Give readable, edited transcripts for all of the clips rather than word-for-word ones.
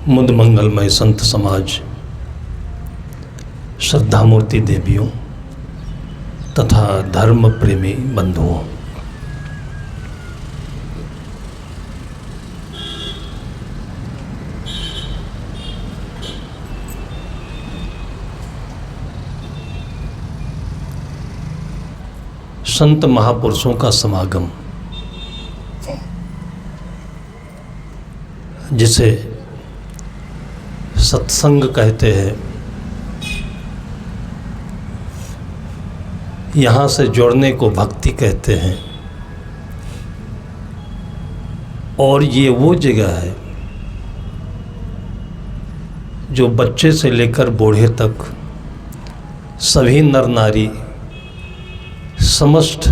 मुद मंगलमय संत समाज, श्रद्धामूर्ति देवियों तथा धर्म प्रेमी बंधुओं, संत महापुरुषों का समागम, जिसे सत्संग कहते हैं, यहाँ से जुड़ने को भक्ति कहते हैं। और ये वो जगह है जो बच्चे से लेकर बूढ़े तक सभी नर नारी समस्त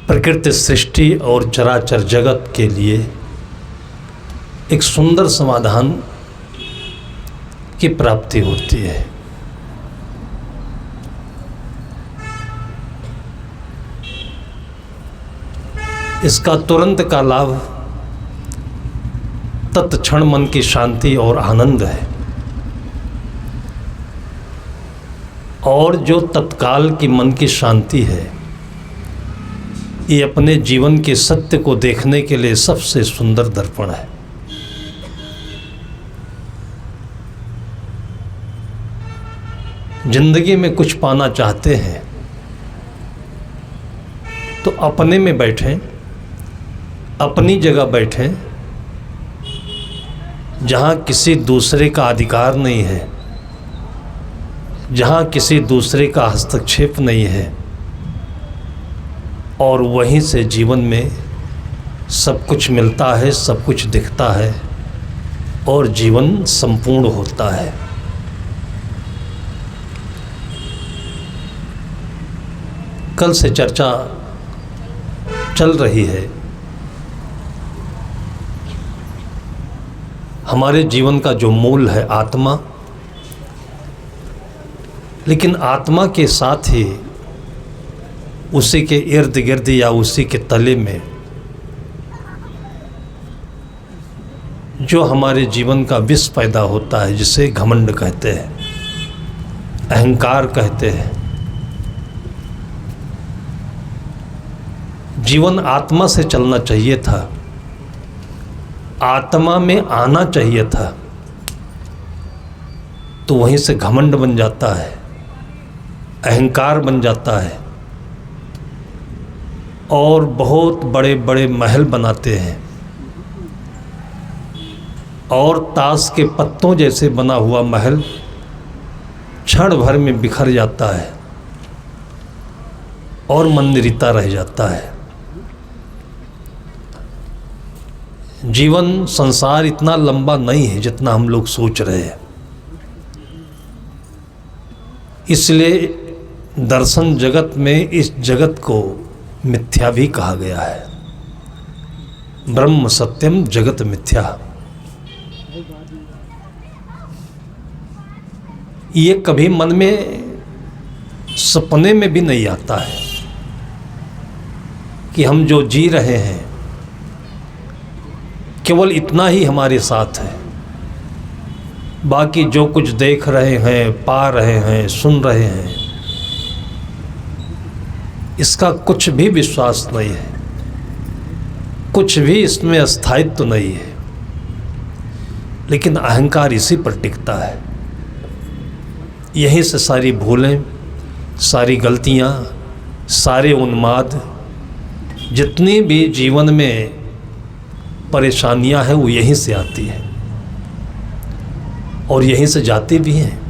प्रकृति सृष्टि और चराचर जगत के लिए एक सुंदर समाधान की प्राप्ति होती है। इसका तुरंत का लाभ तत्क्षण मन की शांति और आनंद है। और जो तत्काल की मन की शांति है, ये अपने जीवन के सत्य को देखने के लिए सबसे सुंदर दर्पण है। जिंदगी में कुछ पाना चाहते हैं तो अपने में बैठें, अपनी जगह बैठें, जहाँ किसी दूसरे का अधिकार नहीं है, जहाँ किसी दूसरे का हस्तक्षेप नहीं है, और वहीं से जीवन में सब कुछ मिलता है, सब कुछ दिखता है और जीवन संपूर्ण होता है। कल से चर्चा चल रही है हमारे जीवन का जो मूल है आत्मा, लेकिन आत्मा के साथ ही उसी के इर्द गिर्द या उसी के तले में जो हमारे जीवन का विष पैदा होता है, जिसे घमंड कहते हैं, अहंकार कहते हैं। जीवन आत्मा से चलना चाहिए था, आत्मा में आना चाहिए था, तो वहीं से घमंड बन जाता है, अहंकार बन जाता है और बहुत बड़े बड़े महल बनाते हैं और ताश के पत्तों जैसे बना हुआ महल क्षण भर में बिखर जाता है और मंदिरिता रह जाता है। जीवन संसार इतना लंबा नहीं है जितना हम लोग सोच रहे हैं। इसलिए दर्शन जगत में इस जगत को मिथ्या भी कहा गया है। ब्रह्म सत्यम जगत मिथ्या। ये कभी मन में सपने में भी नहीं आता है कि हम जो जी रहे हैं केवल इतना ही हमारे साथ है, बाकी जो कुछ देख रहे हैं, पा रहे हैं, सुन रहे हैं, इसका कुछ भी विश्वास नहीं है, कुछ भी इसमें स्थायित्व नहीं है। लेकिन अहंकार इसी पर टिकता है। यहीं से सारी भूलें, सारी गलतियां, सारे उन्माद, जितनी भी जीवन में परेशानियां हैं, वो यहीं से आती हैं और यहीं से जाती भी हैं।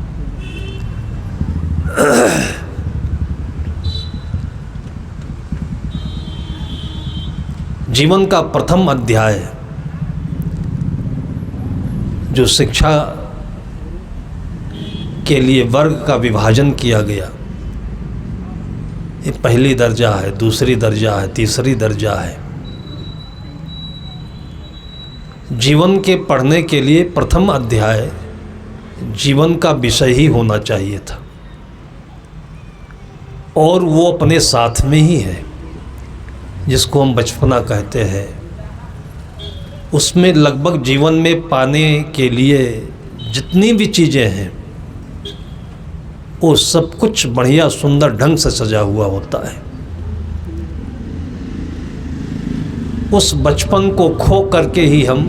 जीवन का प्रथम अध्याय जो शिक्षा के लिए वर्ग का विभाजन किया गया, ये पहली दर्जा है, दूसरी दर्जा है, तीसरी दर्जा है। जीवन के पढ़ने के लिए प्रथम अध्याय जीवन का विषय ही होना चाहिए था और वो अपने साथ में ही है, जिसको हम बचपना कहते हैं, उसमें लगभग जीवन में पाने के लिए जितनी भी चीज़ें हैं वो सब कुछ बढ़िया सुंदर ढंग से सजा हुआ होता है। उस बचपन को खो करके ही हम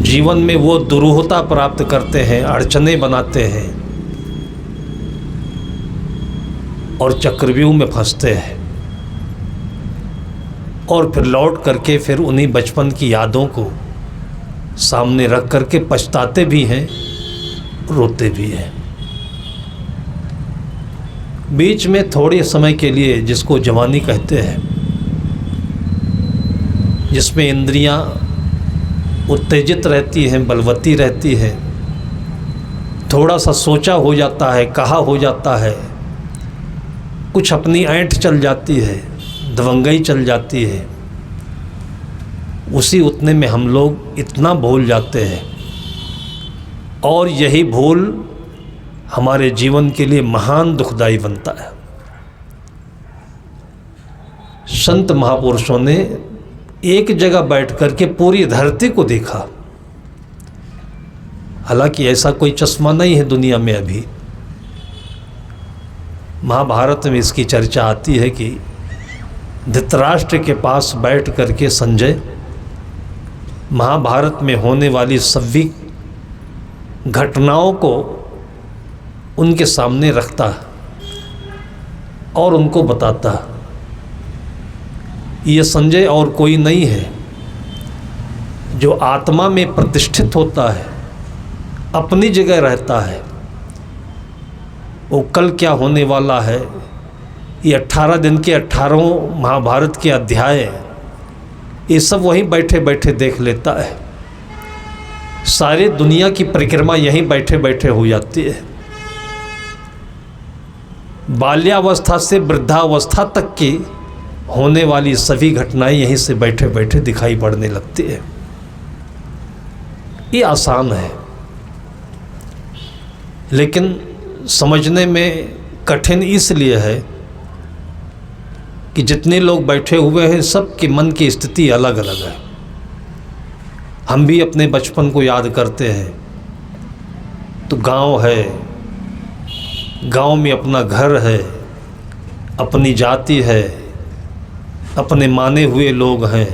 जीवन में वो दुरूहता प्राप्त करते हैं, अड़चने बनाते हैं और चक्रव्यूह में फंसते हैं और फिर लौट करके फिर उन्हीं बचपन की यादों को सामने रख करके पछताते भी हैं, रोते भी हैं। बीच में थोड़े समय के लिए जिसको जवानी कहते हैं, जिसमें इंद्रियां उत्तेजित रहती हैं, बलवती रहती हैं, थोड़ा सा सोचा हो जाता है, कहा हो जाता है, कुछ अपनी ऐंठ चल जाती है, दबंगई चल जाती है, उसी उतने में हम लोग इतना भूल जाते हैं और यही भूल हमारे जीवन के लिए महान दुखदाई बनता है। संत महापुरुषों ने एक जगह बैठ करके पूरी धरती को देखा। हालांकि ऐसा कोई चश्मा नहीं है दुनिया में अभी। महाभारत में इसकी चर्चा आती है कि धृतराष्ट्र के पास बैठ करके संजय महाभारत में होने वाली सभी घटनाओं को उनके सामने रखता और उनको बताता। ये संजय और कोई नहीं है, जो आत्मा में प्रतिष्ठित होता है, अपनी जगह रहता है, वो कल क्या होने वाला है, ये 18 दिन के 18 महाभारत के अध्याय, ये सब वहीं बैठे बैठे देख लेता है। सारी दुनिया की परिक्रमा यहीं बैठे बैठे हो जाती है। बाल्यावस्था से वृद्धावस्था तक की होने वाली सभी घटनाएं यहीं से बैठे बैठे दिखाई पड़ने लगती है। ये आसान है, लेकिन समझने में कठिन इसलिए है कि जितने लोग बैठे हुए हैं सबके मन की स्थिति अलग अलग है। हम भी अपने बचपन को याद करते हैं तो गांव है, गांव में अपना घर है, अपनी जाति है, अपने माने हुए लोग हैं,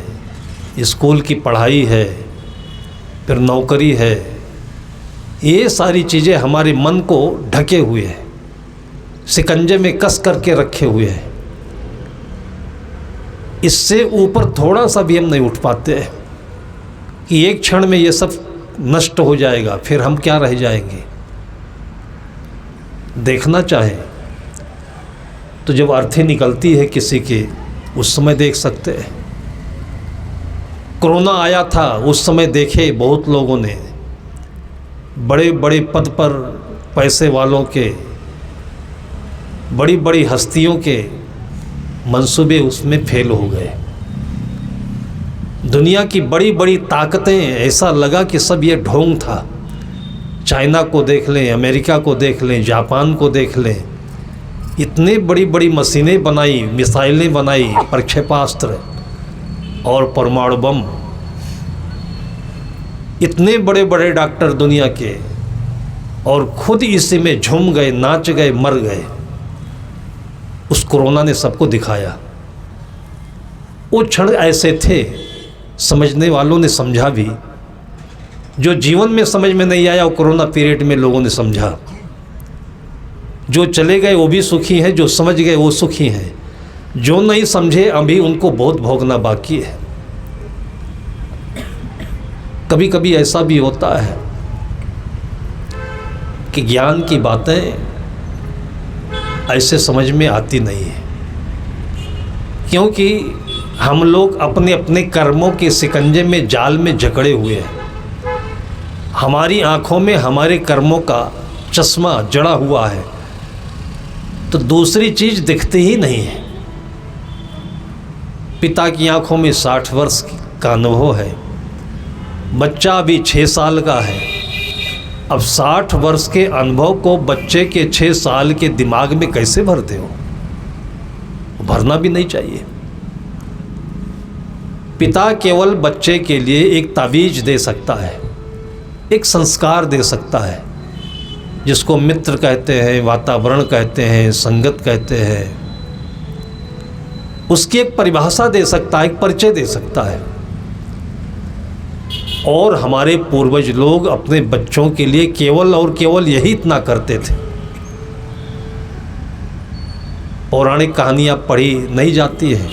स्कूल की पढ़ाई है, फिर नौकरी है। ये सारी चीज़ें हमारे मन को ढके हुए हैं, शिकंजे में कस करके रखे हुए हैं। इससे ऊपर थोड़ा सा भी हम नहीं उठ पाते हैं कि एक क्षण में ये सब नष्ट हो जाएगा, फिर हम क्या रह जाएंगे। देखना चाहें तो जब अर्थी निकलती है किसी की, उस समय देख सकते हैं। कोरोना आया था उस समय देखे बहुत लोगों ने, बड़े बड़े पद पर पैसे वालों के, बड़ी बड़ी हस्तियों के मंसूबे उसमें फेल हो गए। दुनिया की बड़ी बड़ी ताकतें, ऐसा लगा कि सब ये ढोंग था। चाइना को देख लें, अमेरिका को देख लें, जापान को देख लें, इतने बड़ी बड़ी मशीनें बनाई, मिसाइलें बनाई, प्रक्षेपास्त्र और परमाणु बम। इतने बड़े बड़े डॉक्टर दुनिया के, और खुद इसी में झूम गए, नाच गए, मर गए। उस कोरोना ने सबको दिखाया। वो क्षण ऐसे थे, समझने वालों ने समझा भी। जो जीवन में समझ में नहीं आया वो कोरोना पीरियड में लोगों ने समझा। जो चले गए वो भी सुखी हैं, जो समझ गए वो सुखी हैं, जो नहीं समझे अभी उनको बहुत भोगना बाकी है। कभी कभी ऐसा भी होता है कि ज्ञान की बातें ऐसे समझ में आती नहीं है, क्योंकि हम लोग अपने अपने कर्मों के शिकंजे में, जाल में जकड़े हुए हैं। हमारी आंखों में हमारे कर्मों का चश्मा जड़ा हुआ है, तो दूसरी चीज़ दिखती ही नहीं है। पिता की आंखों में 60 वर्ष का अनुभव है, बच्चा अभी 6 साल का है। अब 60 वर्ष के अनुभव को बच्चे के 6 साल के दिमाग में कैसे भरते हो? भरना भी नहीं चाहिए। पिता केवल बच्चे के लिए एक तावीज़ दे सकता है, एक संस्कार दे सकता है, जिसको मित्र कहते हैं, वातावरण कहते हैं, संगत कहते हैं। उसकी एक परिभाषा दे सकता है, एक परिचय दे सकता है। और हमारे पूर्वज लोग अपने बच्चों के लिए केवल और केवल यही इतना करते थे। पौराणिक कहानियाँ पढ़ी नहीं जाती हैं,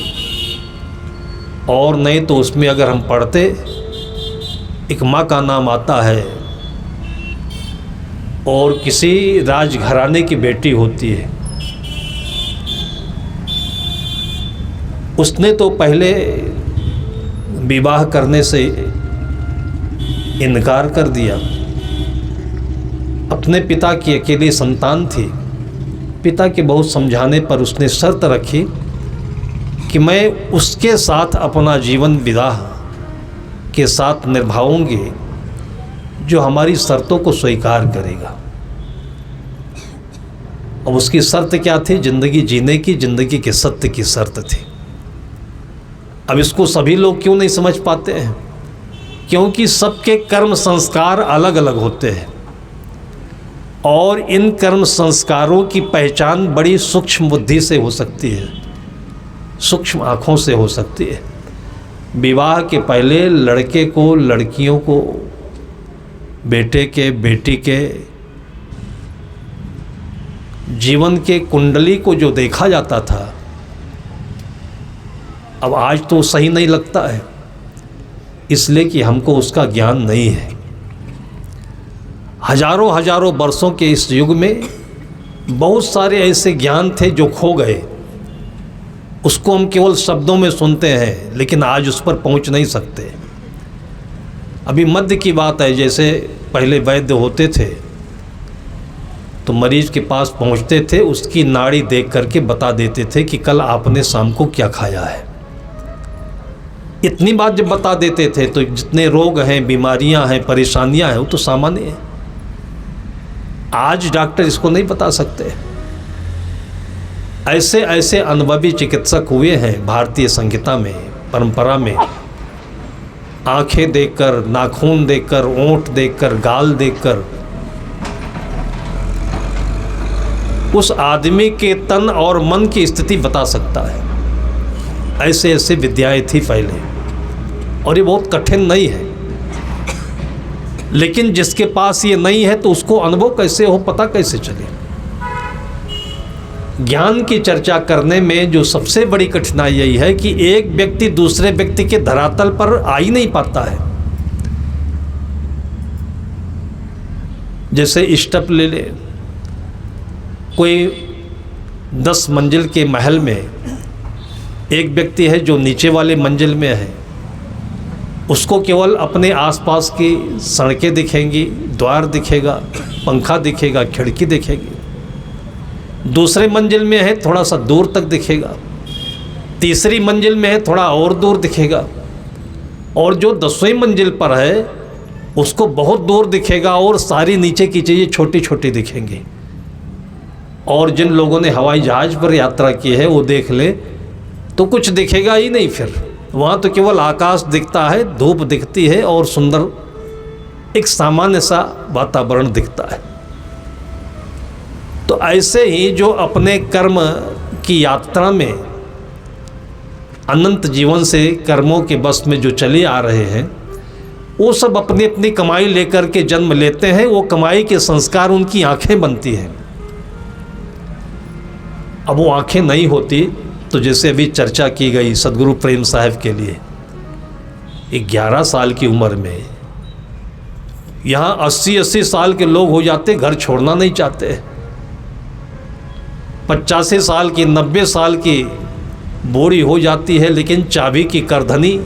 और नहीं तो उसमें अगर हम पढ़ते, एक माँ का नाम आता है और किसी राजघराने की बेटी होती है। उसने तो पहले विवाह करने से इनकार कर दिया। अपने पिता की अकेली संतान थी। पिता के बहुत समझाने पर उसने शर्त रखी कि मैं उसके साथ अपना जीवन विवाह के साथ निभाऊंगी जो हमारी शर्तों को स्वीकार करेगा। अब उसकी शर्त क्या थी? जिंदगी जीने की, जिंदगी के सत्य की शर्त थी। अब इसको सभी लोग क्यों नहीं समझ पाते हैं? क्योंकि सबके कर्म संस्कार अलग अलग होते हैं, और इन कर्म संस्कारों की पहचान बड़ी सूक्ष्म बुद्धि से हो सकती है, सूक्ष्म आँखों से हो सकती है। विवाह के पहले लड़के को, लड़कियों को, बेटे के, बेटी के जीवन के कुंडली को जो देखा जाता था, अब आज तो सही नहीं लगता है, इसलिए कि हमको उसका ज्ञान नहीं है। हजारों हजारों वर्षों के इस युग में बहुत सारे ऐसे ज्ञान थे जो खो गए। उसको हम केवल शब्दों में सुनते हैं, लेकिन आज उस पर पहुंच नहीं सकते। अभी मध्य की बात है, जैसे पहले वैद्य होते थे तो मरीज के पास पहुंचते थे, उसकी नाड़ी देख करके बता देते थे कि कल आपने शाम को क्या खाया है। इतनी बात जब बता देते थे तो जितने रोग हैं, बीमारियां हैं, परेशानियां हैं, वो तो सामान्य है। आज डॉक्टर इसको नहीं बता सकते। ऐसे ऐसे अनुभवी चिकित्सक हुए हैं भारतीय संहिता में, परंपरा में। आंखें देखकर, नाखून देखकर, ओंठ देखकर, गाल देखकर उस आदमी के तन और मन की स्थिति बता सकता है। ऐसे ऐसे विद्याएं थी पहले, और ये बहुत कठिन नहीं है। लेकिन जिसके पास ये नहीं है तो उसको अनुभव कैसे हो, पता कैसे चले? ज्ञान की चर्चा करने में जो सबसे बड़ी कठिनाई यही है कि एक व्यक्ति दूसरे व्यक्ति के धरातल पर आ ही नहीं पाता है। जैसे स्टेप ले ले, कोई 10 मंजिल के महल में एक व्यक्ति है जो नीचे वाले मंजिल में है। उसको केवल अपने आसपास की सड़कें दिखेंगी, द्वार दिखेगा, पंखा दिखेगा, खिड़की दिखेगी। दूसरे मंजिल में है, थोड़ा सा दूर तक दिखेगा। तीसरी मंजिल में है, थोड़ा और दूर दिखेगा। और जो 10वीं मंजिल पर है उसको बहुत दूर दिखेगा, और सारी नीचे की चीज़ें छोटी छोटी दिखेंगी। और जिन लोगों ने हवाई जहाज़ पर यात्रा की है वो देख ले तो कुछ दिखेगा ही नहीं। फिर वहाँ तो केवल आकाश दिखता है, धूप दिखती है, और सुंदर एक सामान्य सा वातावरण दिखता है। तो ऐसे ही जो अपने कर्म की यात्रा में अनंत जीवन से कर्मों के बस में जो चले आ रहे हैं, वो सब अपनी अपनी कमाई लेकर के जन्म लेते हैं। वो कमाई के संस्कार उनकी आंखें बनती हैं। अब वो आंखें नहीं होती तो जैसे अभी चर्चा की गई सदगुरु प्रेम साहब के लिए, 11 साल की उम्र में यहाँ 80-80 साल के लोग हो जाते, घर छोड़ना नहीं चाहते। 85 साल की, 90 साल की बूढ़ी हो जाती है, लेकिन चाबी की करधनी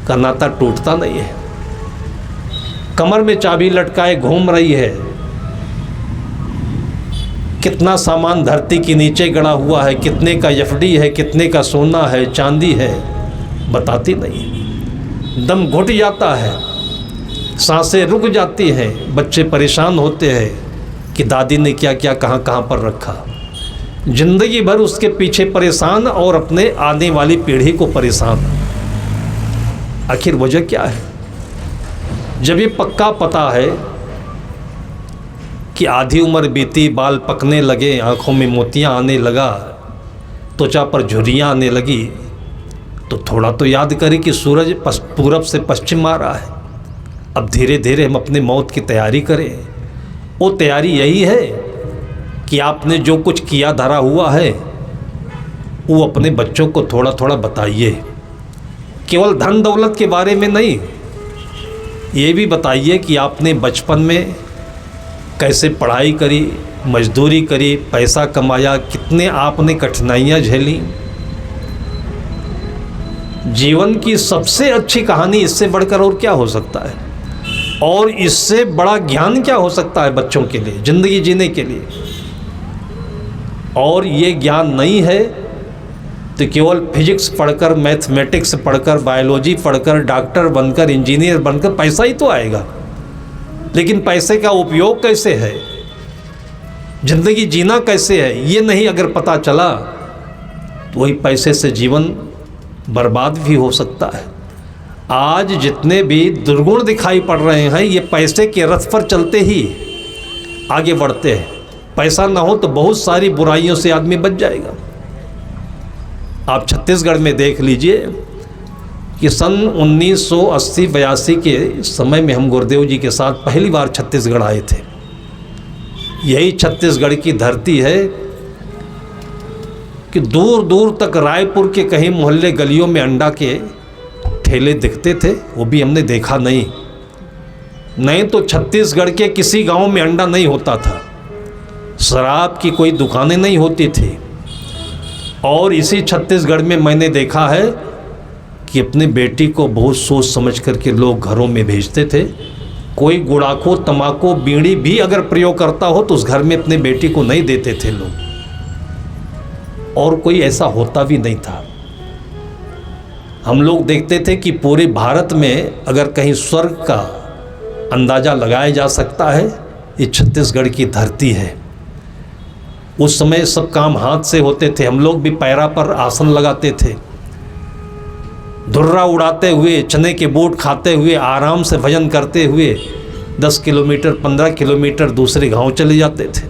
का नाता टूटता नहीं है। कमर में चाबी लटकाए घूम रही है। कितना सामान धरती के नीचे गड़ा हुआ है, कितने का एफडी है, कितने का सोना है, चांदी है, बताती नहीं। दम घुट जाता है, सांसें रुक जाती हैं, बच्चे परेशान होते हैं कि दादी ने क्या क्या कहाँ कहाँ पर रखा। जिंदगी भर उसके पीछे परेशान, और अपने आने वाली पीढ़ी को परेशान। आखिर वजह क्या है? जब ये पक्का पता है कि आधी उम्र बीती, बाल पकने लगे, आँखों में मोतियाँ आने लगा, त्वचा पर झुर्रियाँ आने लगी, तो थोड़ा तो याद करें कि सूरज पूरब से पश्चिम आ रहा है। अब धीरे धीरे हम अपनी मौत की तैयारी करें। वो तैयारी यही है कि आपने जो कुछ किया धरा हुआ है वो अपने बच्चों को थोड़ा थोड़ा बताइए। केवल धन दौलत के बारे में नहीं, ये भी बताइए कि आपने बचपन में कैसे पढ़ाई करी, मजदूरी करी, पैसा कमाया, कितने आपने कठिनाइयाँ झेली। जीवन की सबसे अच्छी कहानी इससे बढ़कर और क्या हो सकता है? और इससे बड़ा ज्ञान क्या हो सकता है बच्चों के लिए, ज़िंदगी जीने के लिए? और ये ज्ञान नहीं है तो केवल फिजिक्स पढ़कर, मैथमेटिक्स पढ़कर, बायोलॉजी पढ़कर, डॉक्टर बनकर, इंजीनियर बनकर पैसा ही तो आएगा। लेकिन पैसे का उपयोग कैसे है, ज़िंदगी जीना कैसे है, ये नहीं अगर पता चला तो वही पैसे से जीवन बर्बाद भी हो सकता है। आज जितने भी दुर्गुण दिखाई पड़ रहे हैं ये पैसे के रथ पर चलते ही आगे बढ़ते हैं। पैसा ना हो तो बहुत सारी बुराइयों से आदमी बच जाएगा। आप छत्तीसगढ़ में देख लीजिए कि सन 1980-82 के समय में हम गुरुदेव जी के साथ पहली बार छत्तीसगढ़ आए थे। यही छत्तीसगढ़ की धरती है कि दूर दूर तक रायपुर के कहीं मोहल्ले गलियों में अंडा के ठेले दिखते थे, वो भी हमने देखा नहीं तो छत्तीसगढ़ के किसी गांव में अंडा नहीं होता था, शराब की कोई दुकानें नहीं होती थी। और इसी छत्तीसगढ़ में मैंने देखा है कि अपने बेटी को बहुत सोच समझ करके लोग घरों में भेजते थे। कोई गुड़ाखो, तम्बाकू, बीड़ी भी अगर प्रयोग करता हो तो उस घर में अपने बेटी को नहीं देते थे लोग, और कोई ऐसा होता भी नहीं था। हम लोग देखते थे कि पूरे भारत में अगर कहीं स्वर्ग का अंदाज़ा लगाया जा सकता है, ये छत्तीसगढ़ की धरती है। उस समय सब काम हाथ से होते थे। हम लोग भी पैरा पर आसन लगाते थे, धुर्रा उड़ाते हुए, चने के बूट खाते हुए, आराम से भजन करते हुए 10 किलोमीटर 15 किलोमीटर दूसरे गांव चले जाते थे।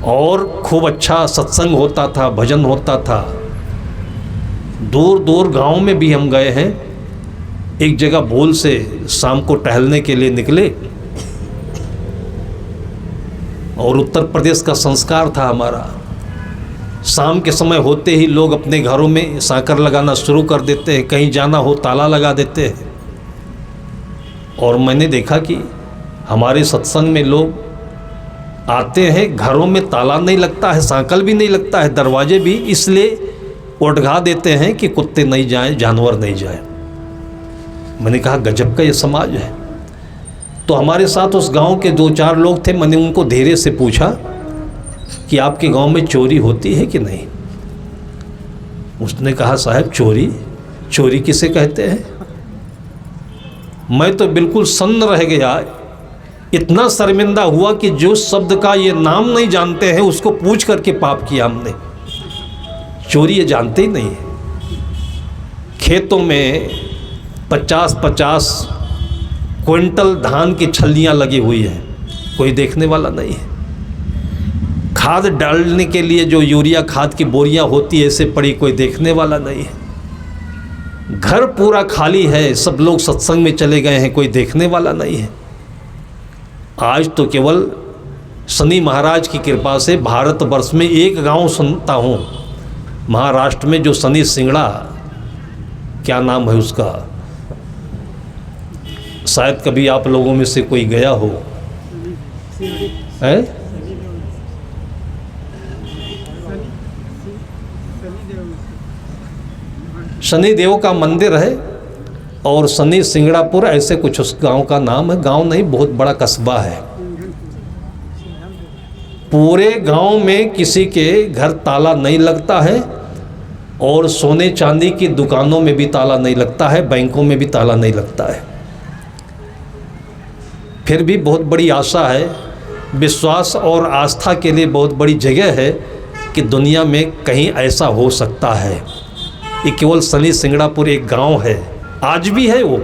और खूब अच्छा सत्संग होता था, भजन होता था। दूर दूर गांव में भी हम गए हैं। एक जगह भूल से शाम को टहलने के लिए निकले, और उत्तर प्रदेश का संस्कार था हमारा, शाम के समय होते ही लोग अपने घरों में साकर लगाना शुरू कर देते हैं, कहीं जाना हो ताला लगा देते हैं। और मैंने देखा कि हमारे सत्संग में लोग आते हैं, घरों में ताला नहीं लगता है, सांकल भी नहीं लगता है, दरवाजे भी इसलिए उठगा देते हैं कि कुत्ते नहीं जाएं, जानवर नहीं जाएं। मैंने कहा गजब का ये समाज है। तो हमारे साथ उस गांव के 2-4 लोग थे। मैंने उनको धीरे से पूछा कि आपके गांव में चोरी होती है कि नहीं? उसने कहा साहब चोरी किसे कहते हैं? मैं तो बिल्कुल सन्न रह गया, इतना शर्मिंदा हुआ कि जो शब्द का ये नाम नहीं जानते हैं उसको पूछ करके पाप किया हमने। चोरी ये जानते ही नहीं है। खेतों में 50-50 क्विंटल धान की छल्लियाँ लगी हुई हैं, कोई देखने वाला नहीं है। खाद डालने के लिए जो यूरिया खाद की बोरियां होती है ऐसे पड़ी, कोई देखने वाला नहीं है। घर पूरा खाली है, सब लोग सत्संग में चले गए हैं, कोई देखने वाला नहीं है। आज तो केवल शनि महाराज की कृपा से भारतवर्ष में एक गांव सुनता हूँ, महाराष्ट्र में, जो शनि सिंगड़ा, क्या नाम है उसका, शायद कभी आप लोगों में से कोई गया हो। है शनिदेव का मंदिर है और शनि सिंगड़ापुर ऐसे कुछ उस गांव का नाम है। गांव नहीं, बहुत बड़ा कस्बा है। पूरे गांव में किसी के घर ताला नहीं लगता है और सोने चांदी की दुकानों में भी ताला नहीं लगता है, बैंकों में भी ताला नहीं लगता है। फिर भी बहुत बड़ी आशा है, विश्वास और आस्था के लिए बहुत बड़ी जगह है कि दुनिया में कहीं ऐसा हो सकता है। ये केवल शनि सिंगड़ापुर एक गांव है आज भी है वो।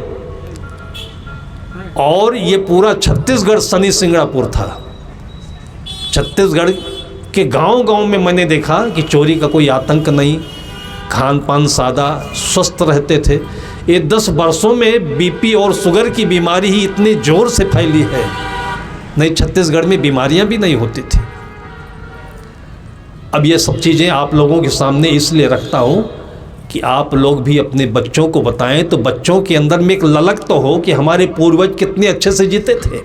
और ये पूरा छत्तीसगढ़ शनि सिंगड़ापुर था। छत्तीसगढ़ के गांव-गांव में मैंने देखा कि चोरी का कोई आतंक नहीं, खान पान सादा, स्वस्थ रहते थे। ये 10 वर्षों में बीपी और शुगर की बीमारी ही इतनी जोर से फैली है, नहीं छत्तीसगढ़ में बीमारियां भी नहीं होती थी। अब ये सब चीज़ें आप लोगों के सामने इसलिए रखता हूँ कि आप लोग भी अपने बच्चों को बताएं, तो बच्चों के अंदर में एक ललक तो हो कि हमारे पूर्वज कितने अच्छे से जीते थे।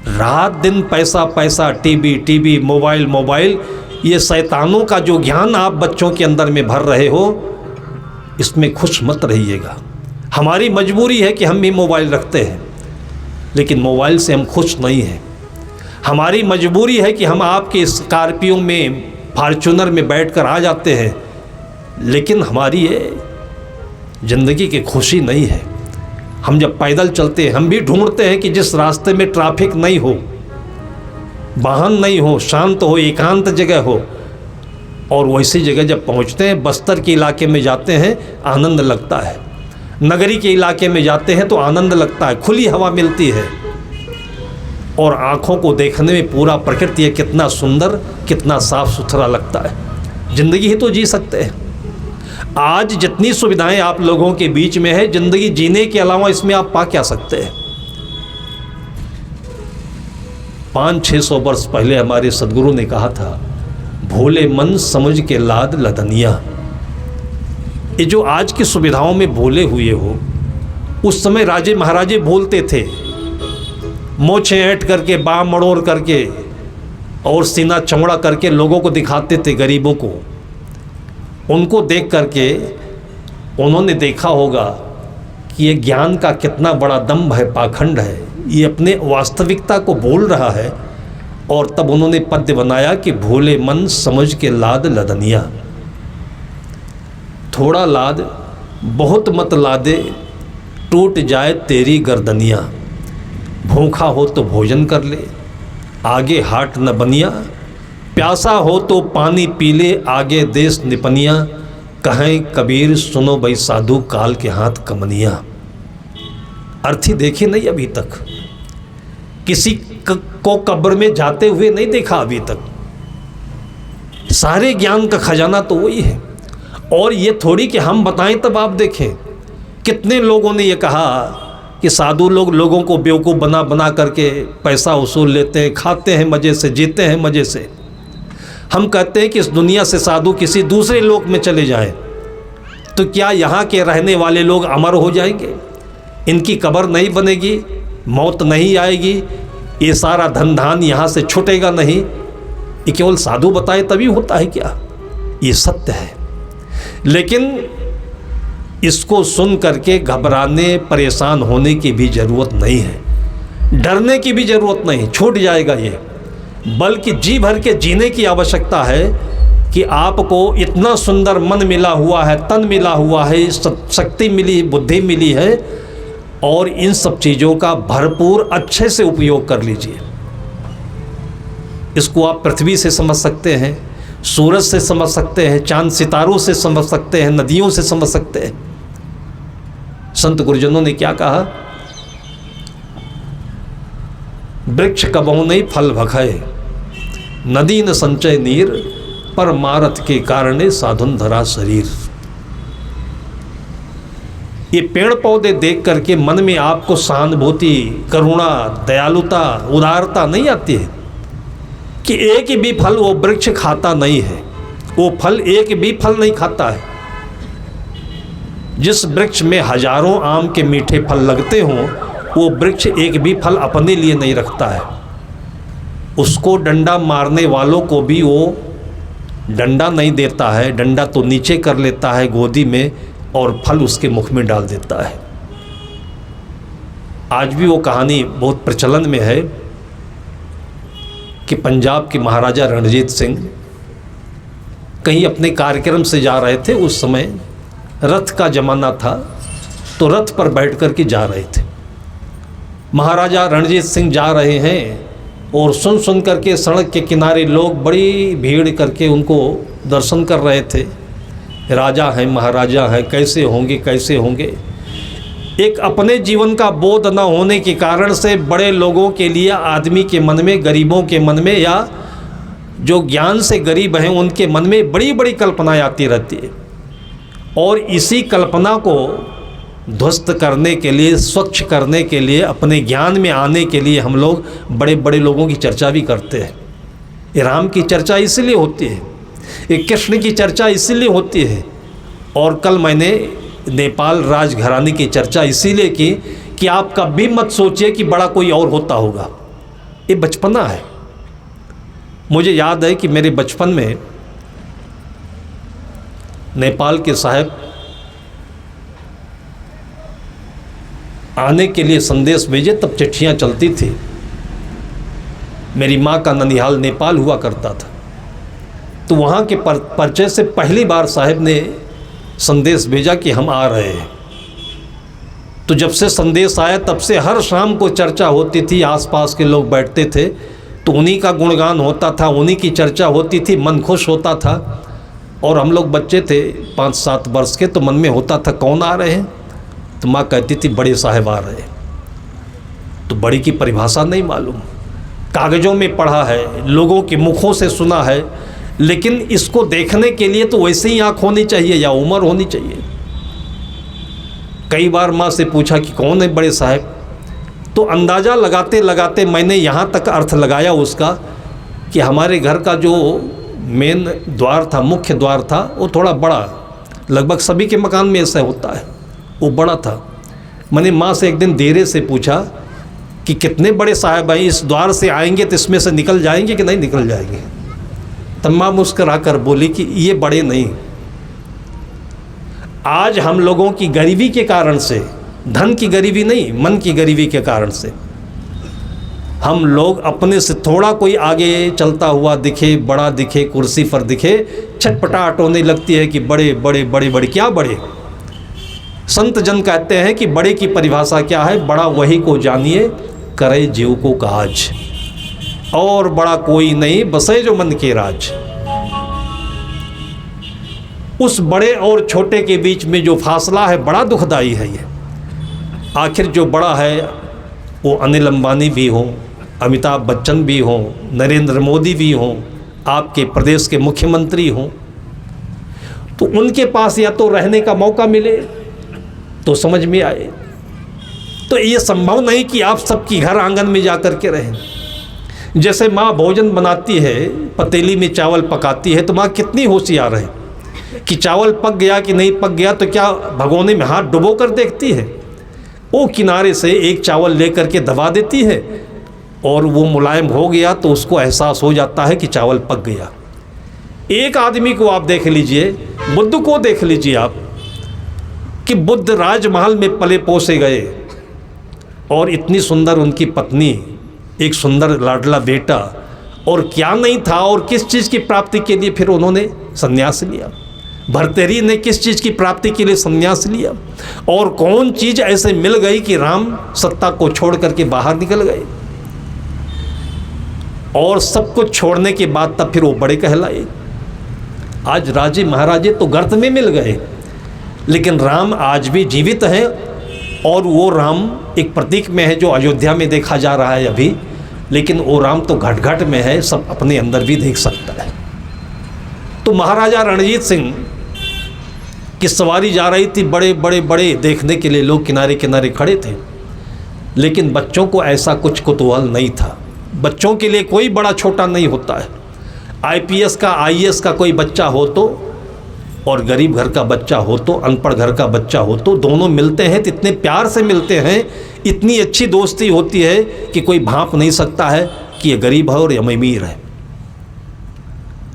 रात दिन पैसा पैसा, टीवी मोबाइल, ये शैतानों का जो ज्ञान आप बच्चों के अंदर में भर रहे हो, इसमें खुश मत रहिएगा। हमारी मजबूरी है कि हम भी मोबाइल रखते हैं, लेकिन मोबाइल से हम खुश नहीं हैं। हमारी मजबूरी है कि हम आपके स्कॉर्पियो में, फॉर्च्यूनर में बैठकर आ जाते हैं, लेकिन हमारी ये ज़िंदगी की खुशी नहीं है। हम जब पैदल चलते हैं, हम भी ढूंढते हैं कि जिस रास्ते में ट्रैफिक नहीं हो, वाहन नहीं हो, शांत हो, एकांत जगह हो। और वैसी जगह जब पहुंचते हैं, बस्तर के इलाके में जाते हैं, आनंद लगता है। नगरी के इलाके में जाते हैं तो आनंद लगता है, खुली हवा मिलती है और आँखों को देखने में पूरा प्रकृति है कितना सुंदर, कितना साफ सुथरा लगता है। ज़िंदगी ही तो जी सकते हैं। आज जितनी सुविधाएं आप लोगों के बीच में है, ज़िंदगी जीने के अलावा इसमें आप पा क्या सकते हैं। 500-600 वर्ष पहले हमारे सदगुरु ने कहा था, भोले मन समझ के लाद लदनिया। ये जो आज की सुविधाओं में भोले हुए हो, उस समय राजे महाराजे बोलते थे, मोछें ऐंठ करके, बाम मड़ोड़ करके और सीना चमड़ा करके लोगों को दिखाते थे, गरीबों को। उनको देख करके उन्होंने देखा होगा कि ये ज्ञान का कितना बड़ा दम्भ है, पाखंड है, ये अपने वास्तविकता को बोल रहा है। और तब उन्होंने पद्य बनाया कि भोले मन समझ के लाद लदनिया। थोड़ा लाद बहुत मत लादे, टूट जाए तेरी गर्दनिया। भूखा हो तो भोजन कर ले, आगे हाट न बनिया। प्यासा हो तो पानी पी ले, आगे देश निपनिया। कहें कबीर सुनो भाई साधु, काल के हाथ कमनिया। अर्थी देखे नहीं अभी तक, किसी को कब्र में जाते हुए नहीं देखा अभी तक। सारे ज्ञान का खजाना तो वही है। और ये थोड़ी कि हम बताएं तब आप देखें। कितने लोगों ने ये कहा कि साधु लोग लोगों को बेवकूफ़ बना बना करके पैसा वसूल लेते हैं, खाते हैं मज़े से, जीते हैं मज़े से। हम कहते हैं कि इस दुनिया से साधु किसी दूसरे लोक में चले जाएं, तो क्या यहाँ के रहने वाले लोग अमर हो जाएंगे? इनकी कब्र नहीं बनेगी, मौत नहीं आएगी, ये सारा धन धान यहाँ से छूटेगा नहीं? ये केवल साधु बताए तभी होता है क्या? ये सत्य है। लेकिन इसको सुन करके घबराने, परेशान होने की भी ज़रूरत नहीं है, डरने की भी ज़रूरत नहीं, छूट जाएगा ये। बल्कि जी भर के जीने की आवश्यकता है कि आपको इतना सुंदर मन मिला हुआ है, तन मिला हुआ है, शक्ति मिली, बुद्धि मिली है, और इन सब चीज़ों का भरपूर अच्छे से उपयोग कर लीजिए। इसको आप पृथ्वी से समझ सकते हैं, सूरज से समझ सकते हैं, चांद सितारों से समझ सकते हैं, नदियों से समझ सकते हैं। संत गुरुजनों ने क्या कहा? वृक्ष कबहु नहीं फल भखय, नदी न संचय नीर, पर मारत के कारणे साधुन धरा शरीर। ये पेड़ पौधे देख करके मन में आपको सहानुभूति, करुणा, दयालुता, उदारता नहीं आती है कि एक भी फल वो वृक्ष खाता नहीं है, वो फल एक भी फल नहीं खाता है। जिस वृक्ष में हजारों आम के मीठे फल लगते हों, वो वृक्ष एक भी फल अपने लिए नहीं रखता है। उसको डंडा मारने वालों को भी वो डंडा नहीं देता है, डंडा तो नीचे कर लेता है गोदी में और फल उसके मुख में डाल देता है। आज भी वो कहानी बहुत प्रचलन में है कि पंजाब के महाराजा रणजीत सिंह कहीं अपने कार्यक्रम से जा रहे थे। उस समय रथ का ज़माना था, तो रथ पर बैठ कर के जा रहे थे। महाराजा रणजीत सिंह जा रहे हैं और सुन सुन करके सड़क के किनारे लोग बड़ी भीड़ करके उनको दर्शन कर रहे थे। राजा हैं, महाराजा हैं, कैसे होंगे कैसे होंगे। एक अपने जीवन का बोध न होने के कारण से बड़े लोगों के लिए आदमी के मन में, गरीबों के मन में, या जो ज्ञान से गरीब हैं उनके मन में बड़ी बड़ी कल्पनाएं आती रहती है। और इसी कल्पना को ध्वस्त करने के लिए, स्वच्छ करने के लिए, अपने ज्ञान में आने के लिए हम लोग बड़े बड़े लोगों की चर्चा भी करते हैं। ये राम की चर्चा इसलिए होती है, ये कृष्ण की चर्चा इसलिए होती है। और कल मैंने नेपाल राजघराने की चर्चा इसीलिए की कि आप कभी मत सोचिए कि बड़ा कोई और होता होगा। ये बचपना है। मुझे याद है कि मेरे बचपन में नेपाल के साहब आने के लिए संदेश भेजे, तब चिट्ठियाँ चलती थी। मेरी माँ का ननिहाल नेपाल हुआ करता था, तो वहाँ के परिचय से पहली बार साहब ने संदेश भेजा कि हम आ रहे हैं। तो जब से संदेश आया तब से हर शाम को चर्चा होती थी, आसपास के लोग बैठते थे तो उन्हीं का गुणगान होता था, उन्हीं की चर्चा होती थी, मन खुश होता था। और हम लोग बच्चे थे 5-7 वर्ष के, तो मन में होता था कौन आ रहे हैं, तो माँ कहती थी बड़े साहब आ रहे हैं। तो बड़ी की परिभाषा नहीं मालूम, कागज़ों में पढ़ा है, लोगों के मुखों से सुना है, लेकिन इसको देखने के लिए तो वैसे ही आँख होनी चाहिए या उम्र होनी चाहिए। कई बार माँ से पूछा कि कौन है बड़े साहब, तो अंदाज़ा लगाते लगाते मैंने यहाँ तक अर्थ लगाया उसका कि हमारे घर का जो मेन द्वार था, मुख्य द्वार था, वो थोड़ा बड़ा, लगभग सभी के मकान में ऐसा होता है, वो बड़ा था। मैंने माँ से एक दिन देरे से पूछा कि कितने बड़े साहब हैं, इस द्वार से आएंगे तो इसमें से निकल जाएंगे कि नहीं निकल जाएंगे। तब माँ मुस्करा कर बोली कि ये बड़े नहीं, आज हम लोगों की गरीबी के कारण से, धन की गरीबी नहीं, मन की गरीबी के कारण से हम लोग अपने से थोड़ा कोई आगे चलता हुआ दिखे, बड़ा दिखे, कुर्सी पर दिखे, छटपटाहट होने लगती है कि बड़े बड़े बड़े बड़े। क्या बड़े? संत जन कहते हैं कि बड़े की परिभाषा क्या है, बड़ा वही को जानिए करे जीव को काज, और बड़ा कोई नहीं बसे जो मन के राज। उस बड़े और छोटे के बीच में जो फासला है बड़ा दुखदाई है। ये आखिर जो बड़ा है वो अनिल अंबानी भी हो, अमिताभ बच्चन भी हो, नरेंद्र मोदी भी हो, आपके प्रदेश के मुख्यमंत्री हों, तो उनके पास या तो रहने का मौका मिले तो समझ में आए। तो ये संभव नहीं कि आप सबकी घर आंगन में जा कर के रहें। जैसे माँ भोजन बनाती है, पतीली में चावल पकाती है, तो माँ कितनी होशियार है कि चावल पक गया कि नहीं पक गया, तो क्या भगोने में हाथ डुबो कर देखती है, वो किनारे से एक चावल लेकर के दबा देती है और वो मुलायम हो गया तो उसको एहसास हो जाता है कि चावल पक गया। एक आदमी को आप देख लीजिए, बुद्ध को देख लीजिए आप, कि बुद्ध राजमहल में पले पोसे गए और इतनी सुंदर उनकी पत्नी, एक सुंदर लाडला बेटा, और क्या नहीं था, और किस चीज़ की प्राप्ति के लिए फिर उन्होंने संन्यास लिया। भर्तृहरि ने किस चीज़ की प्राप्ति के लिए संन्यास लिया, और कौन चीज़ ऐसे मिल गई कि राम सत्ता को छोड़ करके बाहर निकल गए, और सब कुछ छोड़ने के बाद तब फिर वो बड़े कहलाए। आज राजे महाराजे तो गर्त में मिल गए, लेकिन राम आज भी जीवित हैं, और वो राम एक प्रतीक में है जो अयोध्या में देखा जा रहा है अभी, लेकिन वो राम तो घट घट में है, सब अपने अंदर भी देख सकता है। तो महाराजा रणजीत सिंह की सवारी जा रही थी, बड़े बड़े बड़े देखने के लिए लोग किनारे किनारे खड़े थे, लेकिन बच्चों को ऐसा कुछ कुतूहल नहीं था। बच्चों के लिए कोई बड़ा छोटा नहीं होता है। आईपीएस का, आईएएस का कोई बच्चा हो तो, और गरीब घर का बच्चा हो तो, अनपढ़ घर का बच्चा हो तो, दोनों मिलते हैं तो इतने प्यार से मिलते हैं, इतनी अच्छी दोस्ती होती है कि कोई भांप नहीं सकता है कि ये गरीब है और ये अमीर है।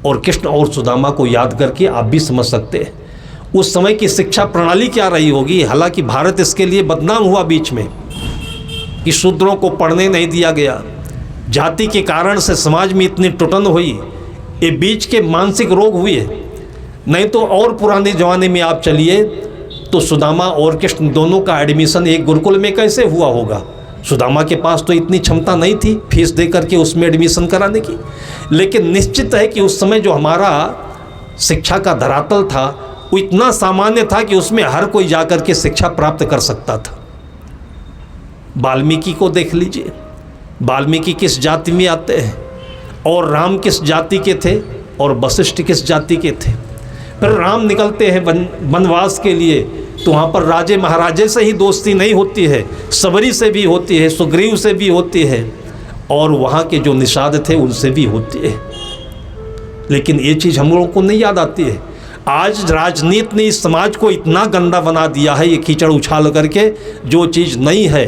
और कृष्ण और सुदामा को याद करके आप भी समझ सकते हैं उस समय की शिक्षा प्रणाली क्या रही होगी। हालांकि भारत इसके लिए बदनाम हुआ बीच में कि शूद्रों को पढ़ने नहीं दिया गया, जाति के कारण से समाज में इतनी टुटन हुई, ये बीच के मानसिक रोग हुए। नहीं तो और पुराने ज़माने में आप चलिए तो सुदामा और कृष्ण दोनों का एडमिशन एक गुरुकुल में कैसे हुआ होगा। सुदामा के पास तो इतनी क्षमता नहीं थी फीस दे करके उसमें एडमिशन कराने की, लेकिन निश्चित है कि उस समय जो हमारा शिक्षा का धरातल था वो इतना सामान्य था कि उसमें हर कोई जा कर के शिक्षा प्राप्त कर सकता था। वाल्मीकि को देख लीजिए, वाल्मीकि किस जाति में आते हैं, और राम किस जाति के थे, और वशिष्ठ किस जाति के थे। फिर राम निकलते हैं वनवास के लिए, तो वहाँ पर राजे महाराजे से ही दोस्ती नहीं होती है, सबरी से भी होती है, सुग्रीव से भी होती है, और वहाँ के जो निषाद थे उनसे भी होती है। लेकिन ये चीज़ हम लोगों को नहीं याद आती है। आज राजनीति ने इस समाज को इतना गंदा बना दिया है, ये कीचड़ उछाल करके जो चीज़ नहीं है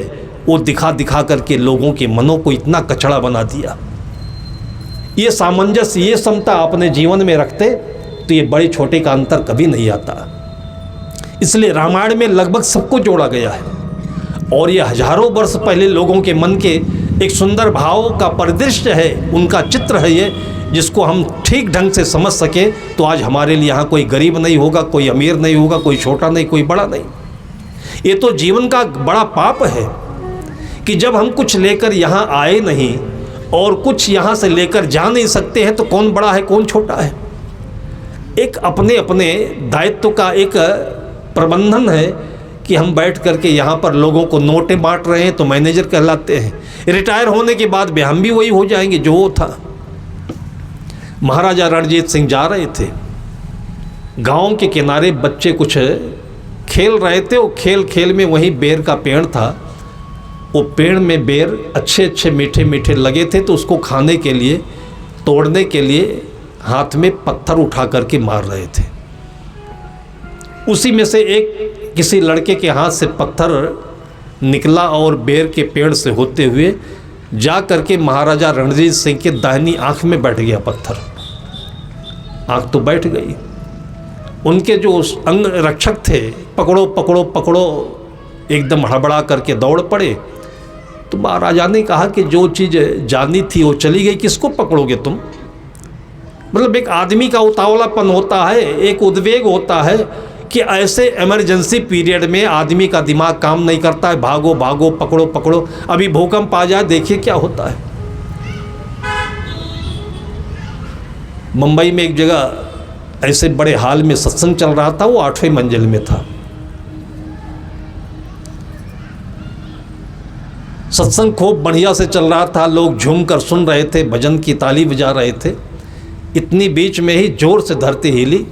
वो दिखा दिखा करके लोगों के मनों को इतना कचड़ा बना दिया। ये सामंजस्य, ये समता अपने जीवन में रखते तो ये बड़े छोटे का अंतर कभी नहीं आता। इसलिए रामायण में लगभग सबको जोड़ा गया है, और ये हजारों वर्ष पहले लोगों के मन के एक सुंदर भाव का परिदृश्य है, उनका चित्र है ये, जिसको हम ठीक ढंग से समझ सके तो आज हमारे लिए यहाँ कोई गरीब नहीं होगा, कोई अमीर नहीं होगा, कोई छोटा नहीं, कोई बड़ा नहीं। ये तो जीवन का बड़ा पाप है कि जब हम कुछ लेकर यहाँ आए नहीं और कुछ यहाँ से लेकर जा नहीं सकते हैं, तो कौन बड़ा है कौन छोटा है। एक अपने अपने दायित्व का एक प्रबंधन है कि हम बैठ करके यहाँ पर लोगों को नोटें बांट रहे हैं तो मैनेजर कहलाते हैं। रिटायर होने के बाद भी हम भी वही हो जाएंगे जो वो था। महाराजा रणजीत सिंह जा रहे थे, गांव के किनारे बच्चे कुछ खेल रहे थे। वो खेल खेल में वहीं बेर का पेड़ था, वो पेड़ में बेर अच्छे अच्छे मीठे मीठे लगे थे, तो उसको खाने के लिए, तोड़ने के लिए हाथ में पत्थर उठा करके मार रहे थे। उसी में से एक किसी लड़के के हाथ से पत्थर निकला और बेर के पेड़ से होते हुए जा करके महाराजा रणजीत सिंह के दाहिनी आंख में बैठ गया पत्थर। आंख तो बैठ गई। उनके जो अंग रक्षक थे, पकड़ो पकड़ो पकड़ो एकदम हड़बड़ा करके दौड़ पड़े। तो महाराजा ने कहा कि जो चीज़ जानी थी वो चली गई, किसको पकड़ोगे तुम। मतलब एक आदमी का उतावलापन होता है, एक उद्वेग होता है कि ऐसे इमरजेंसी पीरियड में आदमी का दिमाग काम नहीं करता है, भागो भागो पकड़ो पकड़ो। अभी भूकंप आ जाए, देखिए क्या होता है। मुंबई में एक जगह ऐसे बड़े हाल में सत्संग चल रहा था, वो 8वें मंजिल में था। सत्संग खूब बढ़िया से चल रहा था, लोग झूम कर सुन रहे थे, भजन की ताली बजा रहे थे। इतनी बीच में ही जोर से धरती हिली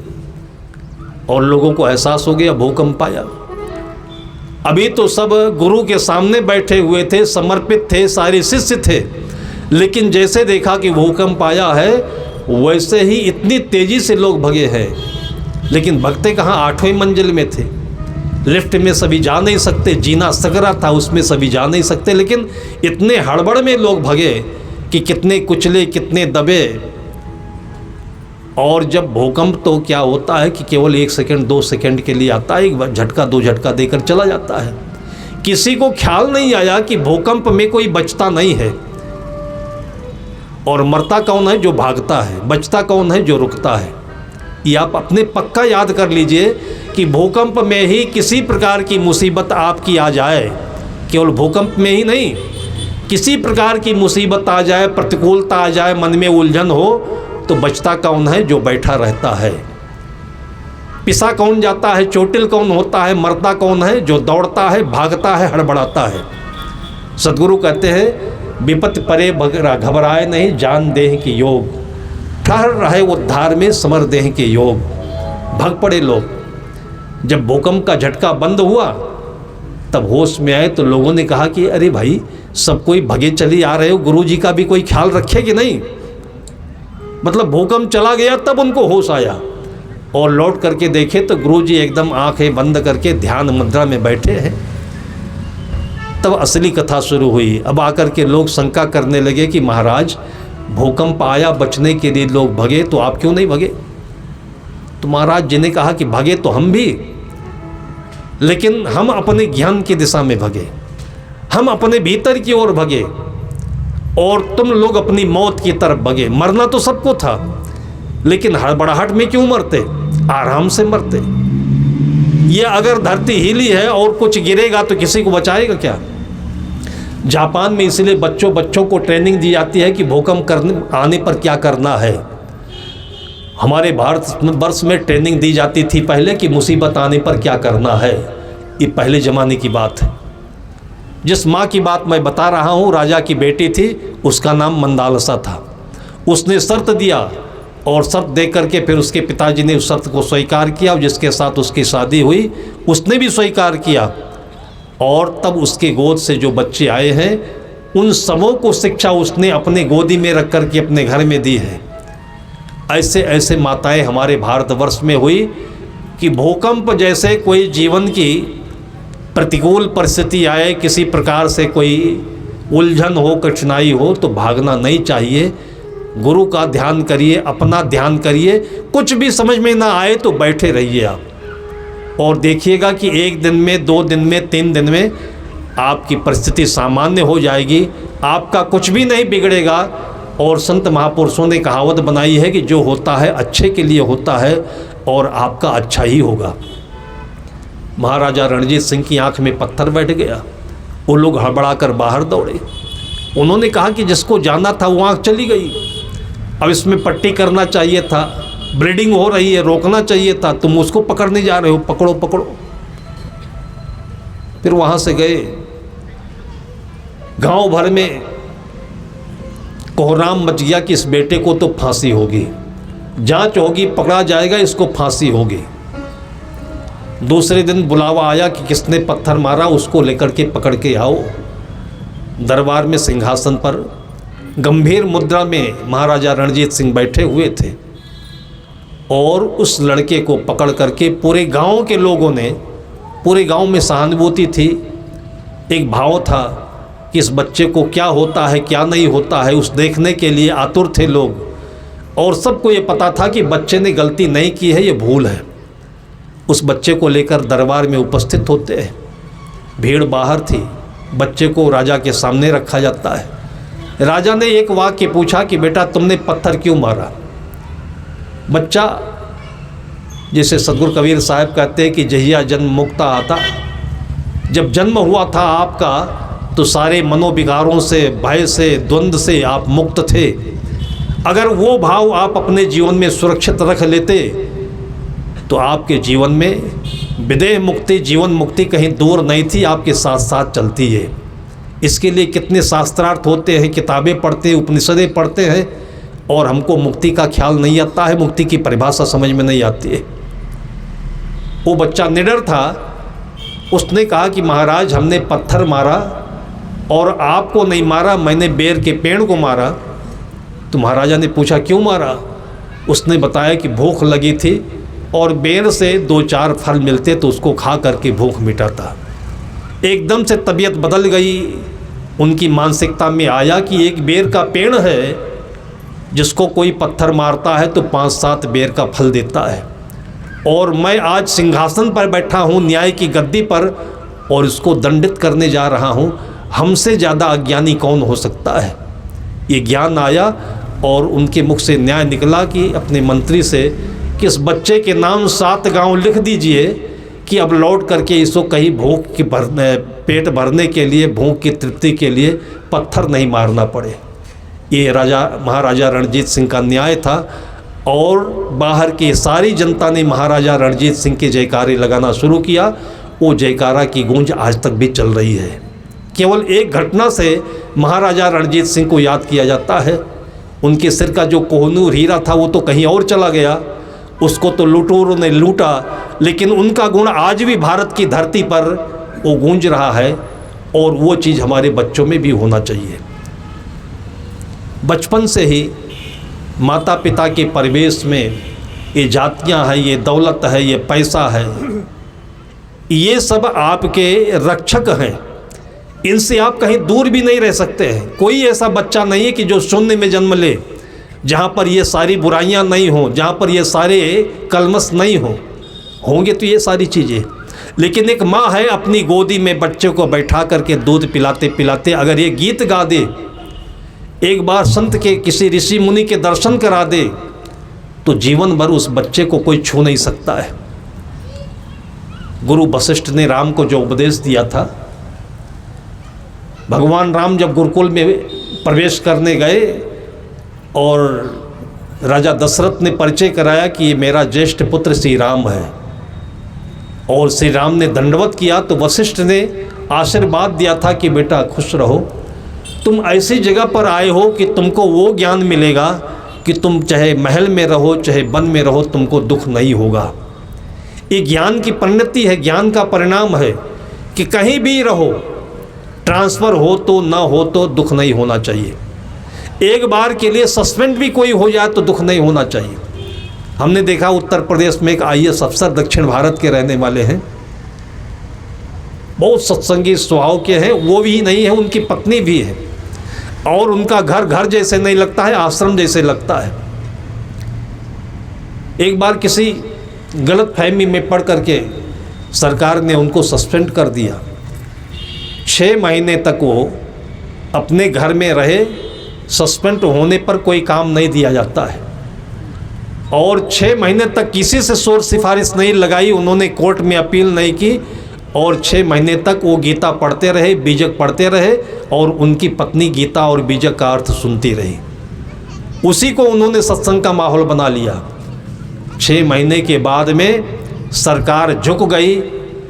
और लोगों को एहसास हो गया भूकंप आया। अभी तो सब गुरु के सामने बैठे हुए थे, समर्पित थे, सारे शिष्य थे, लेकिन जैसे देखा कि भूकंप आया है वैसे ही इतनी तेजी से लोग भगे हैं। लेकिन भगते कहाँ, 8वें मंजिल में थे। लिफ्ट में सभी जा नहीं सकते, जीना सकरा था उसमें सभी जा नहीं सकते, लेकिन इतने हड़बड़ में लोग भगे कि कितने कुचले कितने दबे। और जब भूकंप तो क्या होता है कि केवल 1 सेकंड 2 सेकंड के लिए आता है, एक बार झटका 2 झटका देकर चला जाता है। किसी को ख्याल नहीं आया कि भूकंप में कोई बचता नहीं है, और मरता कौन है, जो भागता है, बचता कौन है, जो रुकता है। ये आप अपने पक्का याद कर लीजिए कि भूकंप में ही किसी प्रकार की मुसीबत आपकी आ जाए, केवल भूकंप में ही नहीं, किसी प्रकार की मुसीबत आ जाए, प्रतिकूलता आ जाए, मन में उलझन हो, तो बचता कौन है, जो बैठा रहता है। पिसा कौन जाता है, चोटिल कौन होता है, मरता कौन है, जो दौड़ता है, भागता है, हड़बड़ाता है। सदगुरु कहते हैं विपत्ति परे घबराए नहीं, जान देह की योग, ठहर रहे उद्धार में समर देह के योग। भग पड़े लोग। जब भूकंप का झटका बंद हुआ तब होश में आए तो लोगों ने कहा कि अरे भाई, सब कोई भगे चली आ रहे हो, गुरु जी का भी कोई ख्याल रखे कि नहीं। मतलब भूकंप चला गया तब उनको होश आया, और लौट करके देखे तो गुरु जी एकदम आंखें बंद करके ध्यान मुद्रा में बैठे हैं। तब असली कथा शुरू हुई। अब आकर के लोग शंका करने लगे कि महाराज, भूकंप आया, बचने के लिए लोग भगे, तो आप क्यों नहीं भगे। तो महाराज जी ने कहा कि भगे तो हम भी, लेकिन हम अपने ज्ञान की दिशा में भगे, हम अपने भीतर की ओर भगे, और तुम लोग अपनी मौत की तरफ भगे। मरना तो सबको था, लेकिन हड़बड़ाहट में क्यों मरते, आराम से मरते। ये अगर धरती हिली है और कुछ गिरेगा तो किसी को बचाएगा क्या। जापान में इसलिए बच्चों को ट्रेनिंग दी जाती है कि भूकंप आने पर क्या करना है। हमारे भारतवर्ष में ट्रेनिंग दी जाती थी पहले कि मुसीबत आने पर क्या करना है। ये पहले ज़माने की बात है। जिस माँ की बात मैं बता रहा हूँ, राजा की बेटी थी, उसका नाम मंदालसा था। उसने शर्त दिया और शर्त दे करके फिर उसके पिताजी ने उस शर्त को स्वीकार किया और जिसके साथ उसकी शादी हुई उसने भी स्वीकार किया। और तब उसके गोद से जो बच्चे आए हैं उन सबों को शिक्षा उसने अपने गोदी में रख कर के अपने घर में दी है। ऐसे ऐसे माताएं हमारे भारतवर्ष में हुई कि भूकंप जैसे कोई जीवन की प्रतिकूल परिस्थिति आए, किसी प्रकार से कोई उलझन हो, कठिनाई हो, तो भागना नहीं चाहिए। गुरु का ध्यान करिए, अपना ध्यान करिए। कुछ भी समझ में ना आए तो बैठे रहिए आप और देखिएगा कि 1 दिन में, 2 दिन में, 3 दिन में आपकी परिस्थिति सामान्य हो जाएगी, आपका कुछ भी नहीं बिगड़ेगा। और संत महापुरुषों ने कहावत बनाई है कि जो होता है अच्छे के लिए होता है और आपका अच्छा ही होगा। महाराजा रणजीत सिंह की आंख में पत्थर बैठ गया। वो लोग हड़बड़ा कर बाहर दौड़े। उन्होंने कहा कि जिसको जाना था वो आंख चली गई, अब इसमें पट्टी करना चाहिए था, ब्लीडिंग हो रही है, रोकना चाहिए था, तुम उसको पकड़ने जा रहे हो, पकड़ो पकड़ो। फिर वहाँ से गए। गांव भर में कोहराम मच गया कि इस बेटे को तो फांसी होगी, जांच होगी, पकड़ा जाएगा, इसको फांसी होगी। दूसरे दिन बुलावा आया कि किसने पत्थर मारा, उसको लेकर के पकड़ के आओ। दरबार में सिंहासन पर गंभीर मुद्रा में महाराजा रणजीत सिंह बैठे हुए थे और उस लड़के को पकड़ करके पूरे गांव के लोगों ने, पूरे गांव में सहानुभूति थी, एक भाव था कि इस बच्चे को क्या होता है क्या नहीं होता है, उस देखने के लिए आतुर थे लोग। और सबको ये पता था कि बच्चे ने गलती नहीं की है, ये भूल है। उस बच्चे को लेकर दरबार में उपस्थित होते हैं। भीड़ बाहर थी, बच्चे को राजा के सामने रखा जाता है। राजा ने एक वाक्य पूछा कि बेटा तुमने पत्थर क्यों मारा। बच्चा, जैसे सदगुरु कबीर साहब कहते हैं कि जहिया जन्म मुक्ता आता, जब जन्म हुआ था आपका तो सारे मनोविकारों से, भय से, द्वंद्व से आप मुक्त थे। अगर वो भाव आप अपने जीवन में सुरक्षित रख लेते तो आपके जीवन में विदेह मुक्ति, जीवन मुक्ति कहीं दूर नहीं थी, आपके साथ साथ चलती है। इसके लिए कितने शास्त्रार्थ होते हैं, किताबें पढ़ते हैं, उपनिषदें पढ़ते हैं और हमको मुक्ति का ख्याल नहीं आता है, मुक्ति की परिभाषा समझ में नहीं आती है। वो बच्चा निडर था, उसने कहा कि महाराज हमने पत्थर मारा और आपको नहीं मारा, मैंने बेर के पेड़ को मारा। तो महाराजा ने पूछा क्यों मारा। उसने बताया कि भूख लगी थी और बेर से 2-4 फल मिलते तो उसको खा करके भूख मिटाता। एकदम से तबीयत बदल गई। उनकी मानसिकता में आया कि एक बेर का पेड़ है जिसको कोई पत्थर मारता है तो 5-7 बेर का फल देता है, और मैं आज सिंहासन पर बैठा हूँ, न्याय की गद्दी पर, और इसको दंडित करने जा रहा हूँ। हमसे ज़्यादा अज्ञानी कौन हो सकता है। ये ज्ञान आया और उनके मुख से न्याय निकला कि अपने मंत्री से कि इस बच्चे के नाम 7 गांव लिख दीजिए कि अब लौट करके इसको कहीं भूख की पेट भरने के लिए, भूख की तृप्ति के लिए पत्थर नहीं मारना पड़े। ये महाराजा रणजीत सिंह का न्याय था। और बाहर की सारी जनता ने महाराजा रणजीत सिंह के जयकारे लगाना शुरू किया। वो जयकारा की गूंज आज तक भी चल रही है। केवल एक घटना से महाराजा रणजीत सिंह को याद किया जाता है। उनके सिर का जो कोहनूर हीरा था वो तो कहीं और चला गया, उसको तो लुटेरों ने लूटा, लेकिन उनका गुण आज भी भारत की धरती पर वो गूंज रहा है। और वो चीज़ हमारे बच्चों में भी होना चाहिए। बचपन से ही माता पिता के परिवेश में ये जातियां हैं, ये दौलत है, ये पैसा है, ये सब आपके रक्षक हैं। इनसे आप कहीं दूर भी नहीं रह सकते हैं। कोई ऐसा बच्चा नहीं है कि जो शून्य में जन्म ले, जहाँ पर ये सारी बुराइयाँ नहीं हों, जहाँ पर ये सारे कलमस नहीं हों। होंगे तो ये सारी चीज़ें, लेकिन एक माँ है अपनी गोदी में बच्चे को बैठा करके दूध पिलाते पिलाते अगर ये गीत गा दे, एक बार संत के किसी ऋषि मुनि के दर्शन करा दे, तो जीवन भर उस बच्चे को कोई छू नहीं सकता है। गुरु वशिष्ठ ने राम को जो उपदेश दिया था, भगवान राम जब गुरुकुल में प्रवेश करने गए और राजा दशरथ ने परिचय कराया कि ये मेरा ज्येष्ठ पुत्र श्री राम है, और श्री राम ने दंडवत किया, तो वशिष्ठ ने आशीर्वाद दिया था कि बेटा खुश रहो, तुम ऐसी जगह पर आए हो कि तुमको वो ज्ञान मिलेगा कि तुम चाहे महल में रहो चाहे वन में रहो तुमको दुख नहीं होगा। ये ज्ञान की परिणति है, ज्ञान का परिणाम है कि कहीं भी रहो, ट्रांसफ़र हो तो ना हो तो दुख नहीं होना चाहिए। एक बार के लिए सस्पेंड भी कोई हो जाए तो दुख नहीं होना चाहिए। हमने देखा उत्तर प्रदेश में एक IAS अफसर दक्षिण भारत के रहने वाले हैं, बहुत सत्संगी स्वभाव के हैं, वो भी नहीं है, उनकी पत्नी भी है, और उनका घर घर जैसे नहीं लगता है, आश्रम जैसे लगता है। एक बार किसी गलत फहमी में पड़ करके सरकार ने उनको सस्पेंड कर दिया। 6 महीने तक वो अपने घर में रहे, सस्पेंड होने पर कोई काम नहीं दिया जाता है, और 6 महीने तक किसी से शोर सिफारिश नहीं लगाई, उन्होंने कोर्ट में अपील नहीं की, और 6 महीने तक वो गीता पढ़ते रहे, बीजक पढ़ते रहे, और उनकी पत्नी गीता और बीजक का अर्थ सुनती रही। उसी को उन्होंने सत्संग का माहौल बना लिया। 6 महीने के बाद में सरकार झुक गई,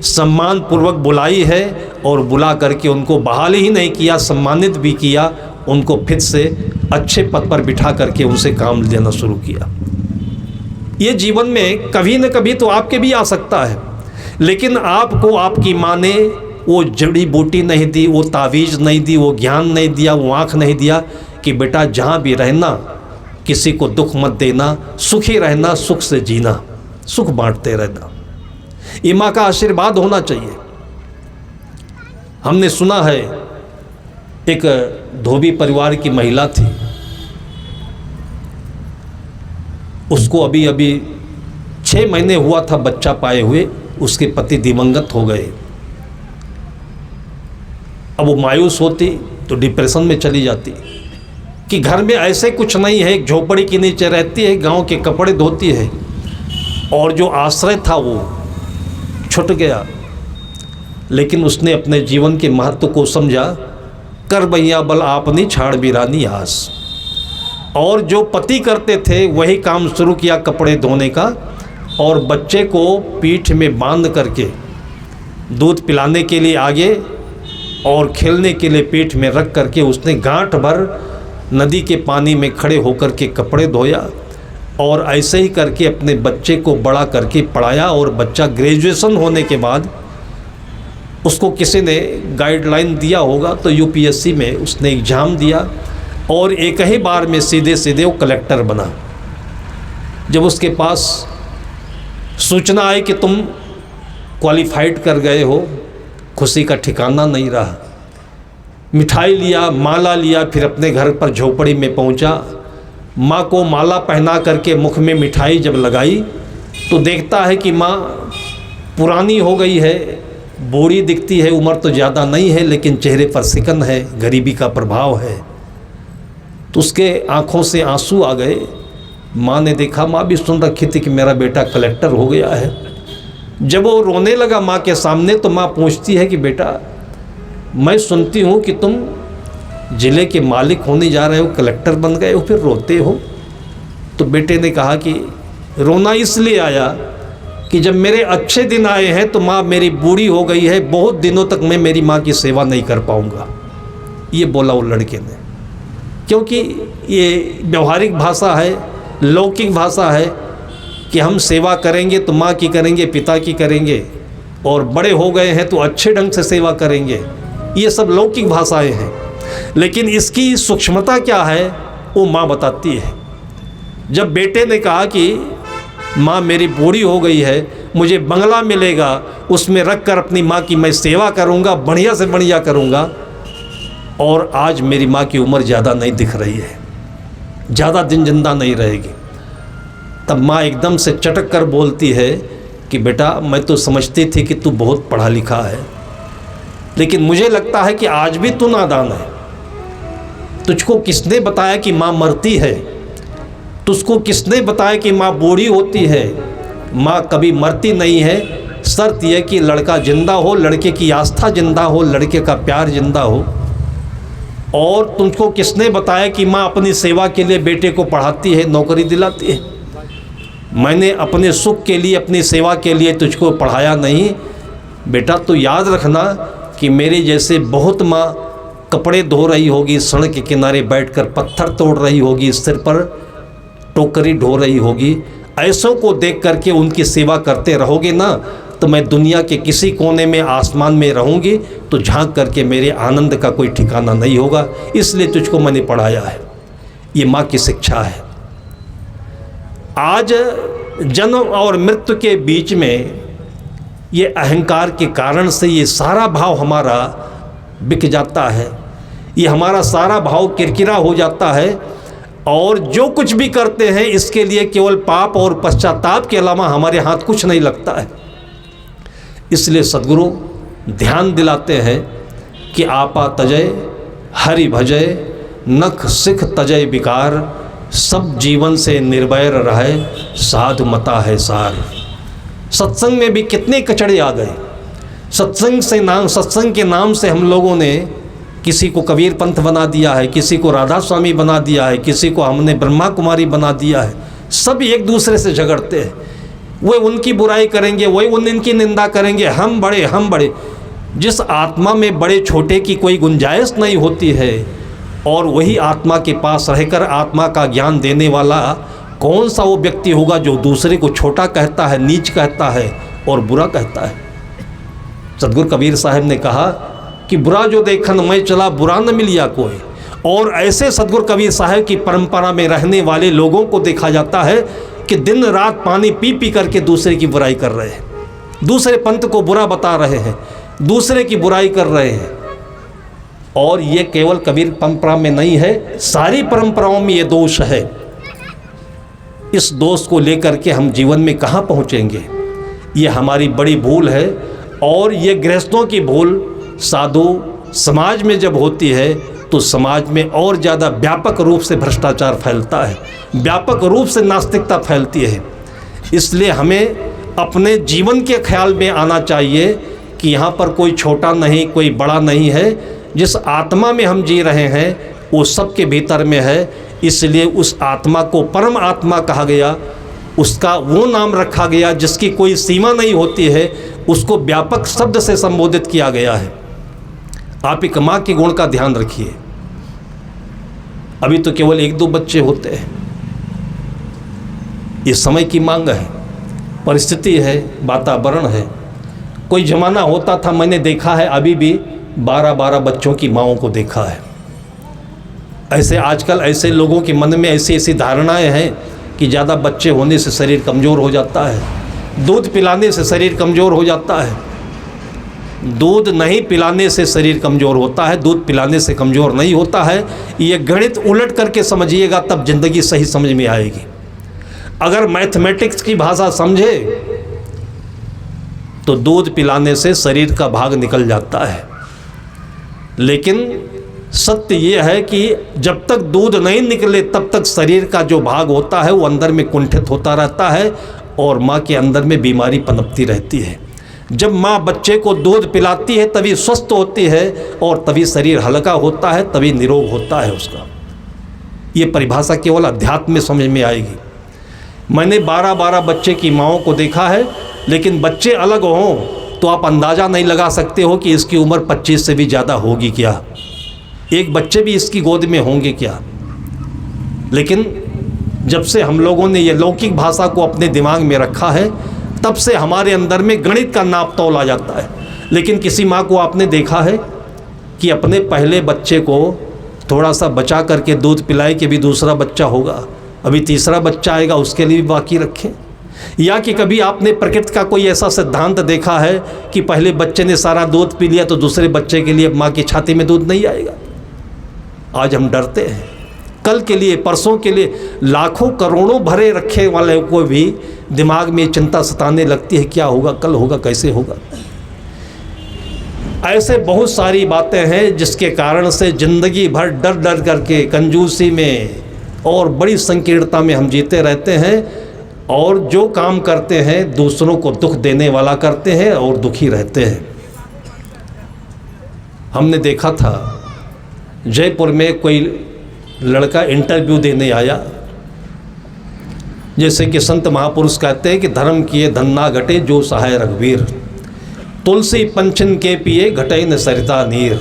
सम्मान पूर्वक बुलाई है, और बुला करके उनको बहाल ही नहीं किया, सम्मानित भी किया, उनको फिर से अच्छे पद पर बिठा करके उनसे काम लेना शुरू किया। ये जीवन में कभी न कभी तो आपके भी आ सकता है, लेकिन आपको आपकी माँ ने वो जड़ी बूटी नहीं दी, वो तावीज़ नहीं दी, वो ज्ञान नहीं दिया, वो आँख नहीं दिया कि बेटा जहाँ भी रहना किसी को दुख मत देना, सुखी रहना, सुख से जीना, सुख बांटते रहना। ये माँ का आशीर्वाद होना चाहिए। हमने सुना है एक धोबी परिवार की महिला थी, उसको अभी अभी 6 महीने हुआ था बच्चा पाए हुए, उसके पति दिवंगत हो गए। अब वो मायूस होती तो डिप्रेशन में चली जाती कि घर में ऐसे कुछ नहीं है, एक झोपड़ी के नीचे रहती है, गांव के कपड़े धोती है, और जो आश्रय था वो छूट गया। लेकिन उसने अपने जीवन के महत्व को समझा, कर भैया बल आपनी छाड़ बिरानी आस, और जो पति करते थे वही काम शुरू किया कपड़े धोने का, और बच्चे को पीठ में बांध करके दूध पिलाने के लिए आगे और खेलने के लिए पीठ में रख करके उसने गांठ भर नदी के पानी में खड़े होकर के कपड़े धोया, और ऐसे ही करके अपने बच्चे को बड़ा करके पढ़ाया। और बच्चा ग्रेजुएशन होने के बाद उसको किसी ने गाइडलाइन दिया होगा तो UPSC में उसने एग्ज़ाम दिया, और एक ही बार में सीधे सीधे वो कलेक्टर बना। जब उसके पास सूचना आई कि तुम क्वालिफाइड कर गए हो, खुशी का ठिकाना नहीं रहा। मिठाई लिया, माला लिया, फिर अपने घर पर झोपड़ी में पहुंचा। माँ को माला पहना करके मुख में मिठाई जब लगाई तो देखता है कि माँ पुरानी हो गई है, बूढ़ी दिखती है, उम्र तो ज़्यादा नहीं है, लेकिन चेहरे पर सिकन है, गरीबी का प्रभाव है। तो उसके आँखों से आंसू आ गए। माँ ने देखा, माँ भी सुन रखी थी कि मेरा बेटा कलेक्टर हो गया है। जब वो रोने लगा माँ के सामने तो माँ पूछती है कि बेटा, मैं सुनती हूँ कि तुम ज़िले के मालिक होने जा रहे हो, कलेक्टर बन गए हो, फिर रोते हो। तो बेटे ने कहा कि रोना इसलिए आया कि जब मेरे अच्छे दिन आए हैं तो माँ मेरी बूढ़ी हो गई है, बहुत दिनों तक मैं मेरी माँ की सेवा नहीं कर पाऊँगा। ये बोला वो लड़के ने, क्योंकि ये व्यवहारिक भाषा है, लौकिक भाषा है कि हम सेवा करेंगे तो माँ की करेंगे, पिता की करेंगे, और बड़े हो गए हैं तो अच्छे ढंग से सेवा करेंगे। ये सब लौकिक भाषाएं हैं, लेकिन इसकी सूक्ष्मता क्या है वो माँ बताती है। जब बेटे ने कहा कि माँ मेरी बूढ़ी हो गई है, मुझे बंगला मिलेगा, उसमें रख कर अपनी माँ की मैं सेवा करूँगा, बढ़िया से बढ़िया करूँगा, और आज मेरी माँ की उम्र ज़्यादा नहीं दिख रही है, ज़्यादा दिन जिंदा नहीं रहेगी। तब माँ एकदम से चटक कर बोलती है कि बेटा, मैं तो समझती थी कि तू बहुत पढ़ा लिखा है, लेकिन मुझे लगता है कि आज भी तू नादान है। तुझको किसने बताया कि माँ मरती है? तुझको किसने बताया कि माँ बूढ़ी होती है? माँ कभी मरती नहीं है। शर्त यह कि लड़का जिंदा हो, लड़के की आस्था जिंदा हो, लड़के का प्यार जिंदा हो। और तुझको किसने बताया कि माँ अपनी सेवा के लिए बेटे को पढ़ाती है, नौकरी दिलाती है? मैंने अपने सुख के लिए, अपनी सेवा के लिए तुझको पढ़ाया नहीं। बेटा, तो याद रखना कि मेरे जैसे बहुत माँ कपड़े धो रही होगी, सड़क के किनारे बैठकर पत्थर तोड़ रही होगी, सिर पर टोकरी ढो रही होगी, ऐसों को देख करके उनकी सेवा करते रहोगे ना, तो मैं दुनिया के किसी कोने में आसमान में रहूँगी तो झांक करके मेरे आनंद का कोई ठिकाना नहीं होगा। इसलिए तुझको मैंने पढ़ाया है। ये माँ की शिक्षा है। आज जन्म और मृत्यु के बीच में ये अहंकार के कारण से ये सारा भाव हमारा बिक जाता है, ये हमारा सारा भाव किरकिरा हो जाता है, और जो कुछ भी करते हैं इसके लिए केवल पाप और पश्चाताप के अलावा हमारे हाथ कुछ नहीं लगता है। इसलिए सद्गुरु ध्यान दिलाते हैं कि आपा तजय हरि भजय, नख सिख तजय विकार, सब जीवन से निर्भय रहे, साधु मता है सार। सत्संग में भी कितने कचड़े आ गए। सत्संग के नाम से हम लोगों ने किसी को कबीर पंथ बना दिया है, किसी को राधा स्वामी बना दिया है, किसी को हमने ब्रह्मा कुमारी बना दिया है। सब एक दूसरे से झगड़ते हैं, वही उनकी बुराई करेंगे, वही उनकी निंदा करेंगे, हम बड़े। जिस आत्मा में बड़े छोटे की कोई गुंजाइश नहीं होती है, और वही आत्मा के पास रहकर आत्मा का ज्ञान देने वाला कौन सा वो व्यक्ति होगा जो दूसरे को छोटा कहता है, नीच कहता है और बुरा कहता है। सद्गुरु कबीर साहब ने कहा कि बुरा जो देखन मैं चला, बुरा न मिलिया कोई। और ऐसे सद्गुरु कबीर साहब की परंपरा में रहने वाले लोगों को देखा जाता है कि दिन रात पानी पी पी करके दूसरे की बुराई कर रहे हैं, दूसरे पंथ को बुरा बता रहे हैं, दूसरे की बुराई कर रहे हैं। और ये केवल कबीर परंपरा में नहीं है, सारी परंपराओं में ये दोष है। इस दोष को लेकर के हम जीवन में कहाँ पहुँचेंगे? ये हमारी बड़ी भूल है। और ये गृहस्थों की भूल साधु समाज में जब होती है तो समाज में और ज़्यादा व्यापक रूप से भ्रष्टाचार फैलता है, व्यापक रूप से नास्तिकता फैलती है। इसलिए हमें अपने जीवन के ख्याल में आना चाहिए कि यहाँ पर कोई छोटा नहीं, कोई बड़ा नहीं है। जिस आत्मा में हम जी रहे हैं वो सबके भीतर में है। इसलिए उस आत्मा को परम आत्मा कहा गया, उसका वो नाम रखा गया जिसकी कोई सीमा नहीं होती है, उसको व्यापक शब्द से संबोधित किया गया है। आप एक माँ के गुण का ध्यान रखिए। अभी तो केवल 1-2 बच्चे होते हैं। ये समय की मांग है, परिस्थिति है, वातावरण है। कोई जमाना होता था, मैंने देखा है अभी भी 12-12 बच्चों की माँओं को देखा है। ऐसे आजकल ऐसे लोगों के मन में ऐसी धारणाएं हैं कि ज़्यादा बच्चे होने से शरीर कमज़ोर हो जाता है, दूध पिलाने से शरीर कमज़ोर हो जाता है। दूध नहीं पिलाने से शरीर कमज़ोर होता है, दूध पिलाने से कमज़ोर नहीं होता है। ये गणित उलट करके समझिएगा तब ज़िंदगी सही समझ में आएगी। अगर मैथमेटिक्स की भाषा समझे तो दूध पिलाने से शरीर का भाग निकल जाता है। लेकिन सत्य ये है कि जब तक दूध नहीं निकले तब तक शरीर का जो भाग होता है वो अंदर में कुंठित होता रहता है और माँ के अंदर में बीमारी पनपती रहती है। जब माँ बच्चे को दूध पिलाती है तभी स्वस्थ होती है और तभी शरीर हल्का होता है, तभी निरोग होता है उसका। ये परिभाषा केवल अध्यात्म में समझ में आएगी। मैंने 12-12 बच्चे की माँओं को देखा है, लेकिन बच्चे अलग हों तो आप अंदाज़ा नहीं लगा सकते हो कि इसकी उम्र 25 से भी ज़्यादा होगी क्या, एक बच्चे भी इसकी गोद में होंगे क्या। लेकिन जब से हम लोगों ने ये लौकिक भाषा को अपने दिमाग में रखा है तब से हमारे अंदर में गणित का नाप तोल आ जाता है। लेकिन किसी माँ को आपने देखा है कि अपने पहले बच्चे को थोड़ा सा बचा करके दूध पिलाए कि भी दूसरा बच्चा होगा, अभी तीसरा बच्चा आएगा उसके लिए भी बाकी रखें? या कि कभी आपने प्रकृति का कोई ऐसा सिद्धांत देखा है कि पहले बच्चे ने सारा दूध पी लिया तो दूसरे बच्चे के लिए माँ की छाती में दूध नहीं आएगा? आज हम डरते हैं। कल के लिए, परसों के लिए लाखों करोड़ों भरे रखे वाले को भी दिमाग में चिंता सताने लगती है, क्या होगा, कल होगा, कैसे होगा। ऐसे बहुत सारी बातें हैं जिसके कारण से ज़िंदगी भर डर डर करके कंजूसी में और बड़ी संकीर्णता में हम जीते रहते हैं, और जो काम करते हैं दूसरों को दुख देने वाला करते हैं और दुखी रहते हैं। हमने देखा था जयपुर में कोई लड़का इंटरव्यू देने आया, जैसे कि संत महापुरुष कहते हैं कि धर्म किए धन ना घटे जो सहाय रघुवीर। तुलसी पंचन के पिए घटई न सरिता नीर।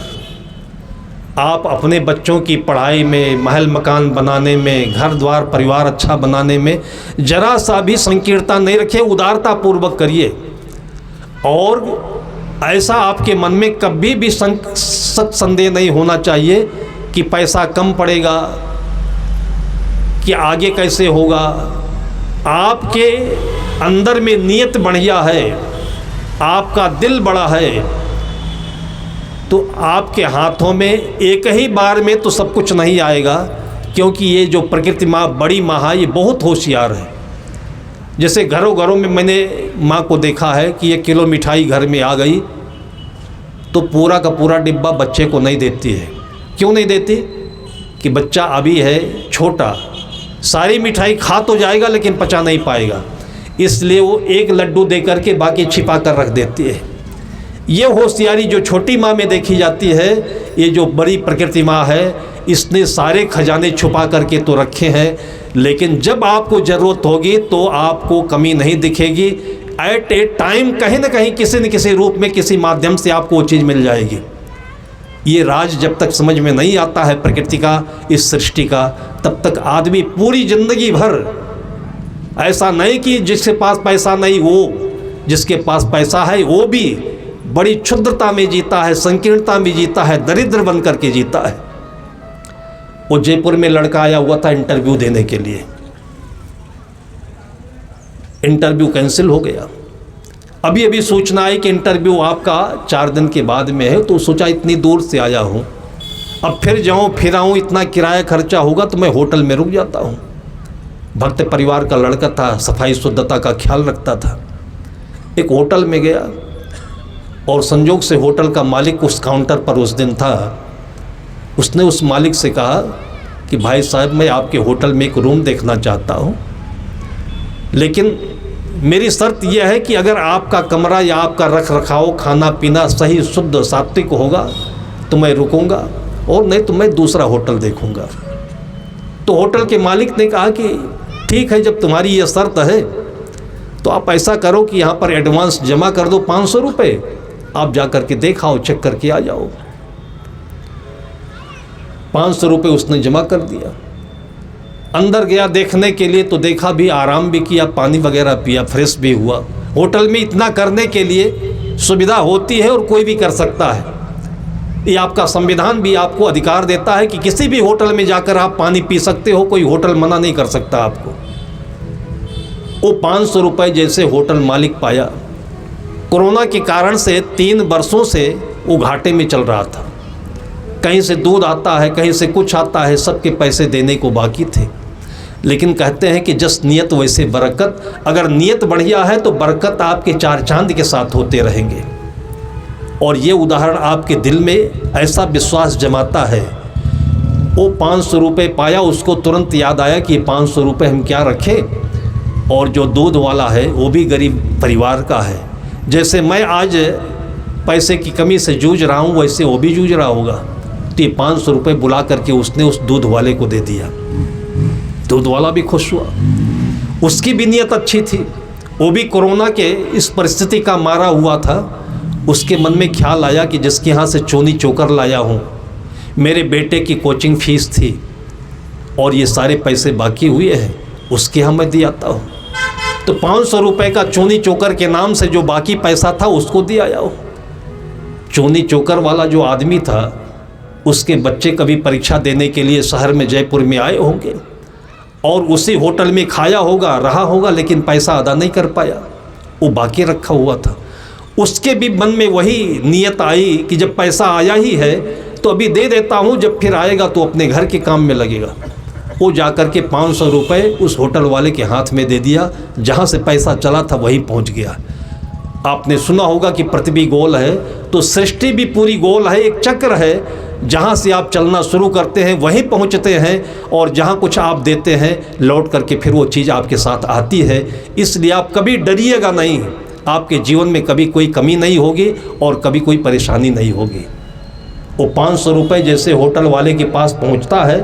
आप अपने बच्चों की पढ़ाई में, महल मकान बनाने में, घर द्वार परिवार अच्छा बनाने में जरा सा भी संकीर्णता नहीं रखिए, उदारता पूर्वक करिए। और ऐसा आपके मन में कभी भी सत संदेह नहीं होना चाहिए कि पैसा कम पड़ेगा, कि आगे कैसे होगा। आपके अंदर में नीयत बढ़िया है, आपका दिल बड़ा है, तो आपके हाथों में एक ही बार में तो सब कुछ नहीं आएगा, क्योंकि ये जो प्रकृति माँ, बड़ी माँ है, ये बहुत होशियार है। जैसे घरों घरों में मैंने माँ को देखा है कि 1 किलो मिठाई घर में आ गई तो पूरा का पूरा डिब्बा बच्चे को नहीं देती है। क्यों नहीं देती? कि बच्चा अभी है छोटा, सारी मिठाई खा तो जाएगा लेकिन पचा नहीं पाएगा, इसलिए वो 1 लड्डू दे करके बाकी छिपा कर रख देती है। ये होशियारी जो छोटी माँ में देखी जाती है, ये जो बड़ी प्रकृति माँ है, इसने सारे खजाने छुपा करके तो रखे हैं, लेकिन जब आपको ज़रूरत होगी तो आपको कमी नहीं दिखेगी। एट ए टाइम कहीं ना कहीं किसी न किसी रूप में, किसी माध्यम से आपको वो चीज़ मिल जाएगी। ये राज जब तक समझ में नहीं आता है प्रकृति का, इस सृष्टि का, तब तक आदमी पूरी ज़िंदगी भर, ऐसा नहीं कि जिसके पास पैसा नहीं, वो जिसके पास पैसा है वो भी बड़ी क्षुद्रता में जीता है, संकीर्णता में जीता है, दरिद्र बन करके जीता है। वो जयपुर में लड़का आया हुआ था इंटरव्यू देने के लिए, इंटरव्यू कैंसिल हो गया। अभी अभी सूचना आई कि इंटरव्यू आपका 4 दिन के बाद में है, तो सोचा इतनी दूर से आया हूँ, अब फिर जाऊँ फिर आऊँ, इतना किराया खर्चा होगा, तो मैं होटल में रुक जाता हूँ। भक्त परिवार का लड़का था, सफाई शुद्धता का ख्याल रखता था। एक होटल में गया और संजोग से होटल का मालिक उस काउंटर पर उस दिन था। उसने उस मालिक से कहा कि भाई साहब, मैं आपके होटल में एक रूम देखना चाहता हूँ, लेकिन मेरी शर्त यह है कि अगर आपका कमरा या आपका रख रखाव, खाना पीना सही शुद्ध सात्विक होगा तो मैं रुकूंगा, और नहीं तो मैं दूसरा होटल देखूंगा। तो होटल के मालिक ने कहा कि ठीक है, जब तुम्हारी ये शर्त है तो आप ऐसा करो कि यहाँ पर एडवांस जमा कर दो 500 रुपये, आप जा कर के देखाओ, चेक करके आ जाओ। 500 रुपये उसने जमा कर दिया। अंदर गया देखने के लिए, तो देखा भी, आराम भी किया, पानी वगैरह पिया, फ्रेश भी हुआ। होटल में इतना करने के लिए सुविधा होती है और कोई भी कर सकता है। ये आपका संविधान भी आपको अधिकार देता है कि किसी भी होटल में जाकर आप पानी पी सकते हो, कोई होटल मना नहीं कर सकता आपको। वो 500 रुपये जैसे होटल मालिक पाया, कोरोना के कारण से 3 वर्षों से वो घाटे में चल रहा था। कहीं से दूध आता है, कहीं से कुछ आता है, सबके पैसे देने को बाकी थे। लेकिन कहते हैं कि जस नियत वैसे बरकत, अगर नियत बढ़िया है तो बरकत आपके 4 चांद के साथ होते रहेंगे। और ये उदाहरण आपके दिल में ऐसा विश्वास जमाता है। वो 500 रुपये पाया, उसको तुरंत याद आया कि 500 रुपये हम क्या रखें, और जो दूध वाला है वो भी गरीब परिवार का है। जैसे मैं आज पैसे की कमी से जूझ रहा हूँ, वैसे वो भी जूझ रहा होगा। तो ये 500 रुपये बुला करके उसने उस दूध वाले को दे दिया। दूध वाला भी खुश हुआ, उसकी भी नीयत अच्छी थी। वो भी कोरोना के इस परिस्थिति का मारा हुआ था। उसके मन में ख्याल आया कि जिसके यहाँ से चोनी चोकर लाया हूँ, मेरे बेटे की कोचिंग फीस थी और ये सारे पैसे बाकी हुए हैं, उसके यहाँ मैं दे आता हूँ। तो 500 रुपये का चोनी चोकर के नाम से जो बाकी पैसा था उसको दे आया हो। चोनी चोकर वाला जो आदमी था, उसके बच्चे कभी परीक्षा देने के लिए शहर में, जयपुर में आए होंगे और उसी होटल में खाया होगा, रहा होगा, लेकिन पैसा अदा नहीं कर पाया, वो बाकी रखा हुआ था। उसके भी मन में वही नीयत आई कि जब पैसा आया ही है तो अभी दे देता हूँ, जब फिर आएगा तो अपने घर के काम में लगेगा। वो जाकर के 500 रुपये उस होटल वाले के हाथ में दे दिया। जहाँ से पैसा चला था वहीं पहुँच गया। आपने सुना होगा कि पृथ्वी गोल है, तो सृष्टि भी पूरी गोल है, एक चक्र है। जहाँ से आप चलना शुरू करते हैं वहीं पहुँचते हैं, और जहाँ कुछ आप देते हैं लौट करके फिर वो चीज़ आपके साथ आती है। इसलिए आप कभी डरिएगा नहीं, आपके जीवन में कभी कोई कमी नहीं होगी और कभी कोई परेशानी नहीं होगी। वो 500 रुपये जैसे होटल वाले के पास पहुँचता है,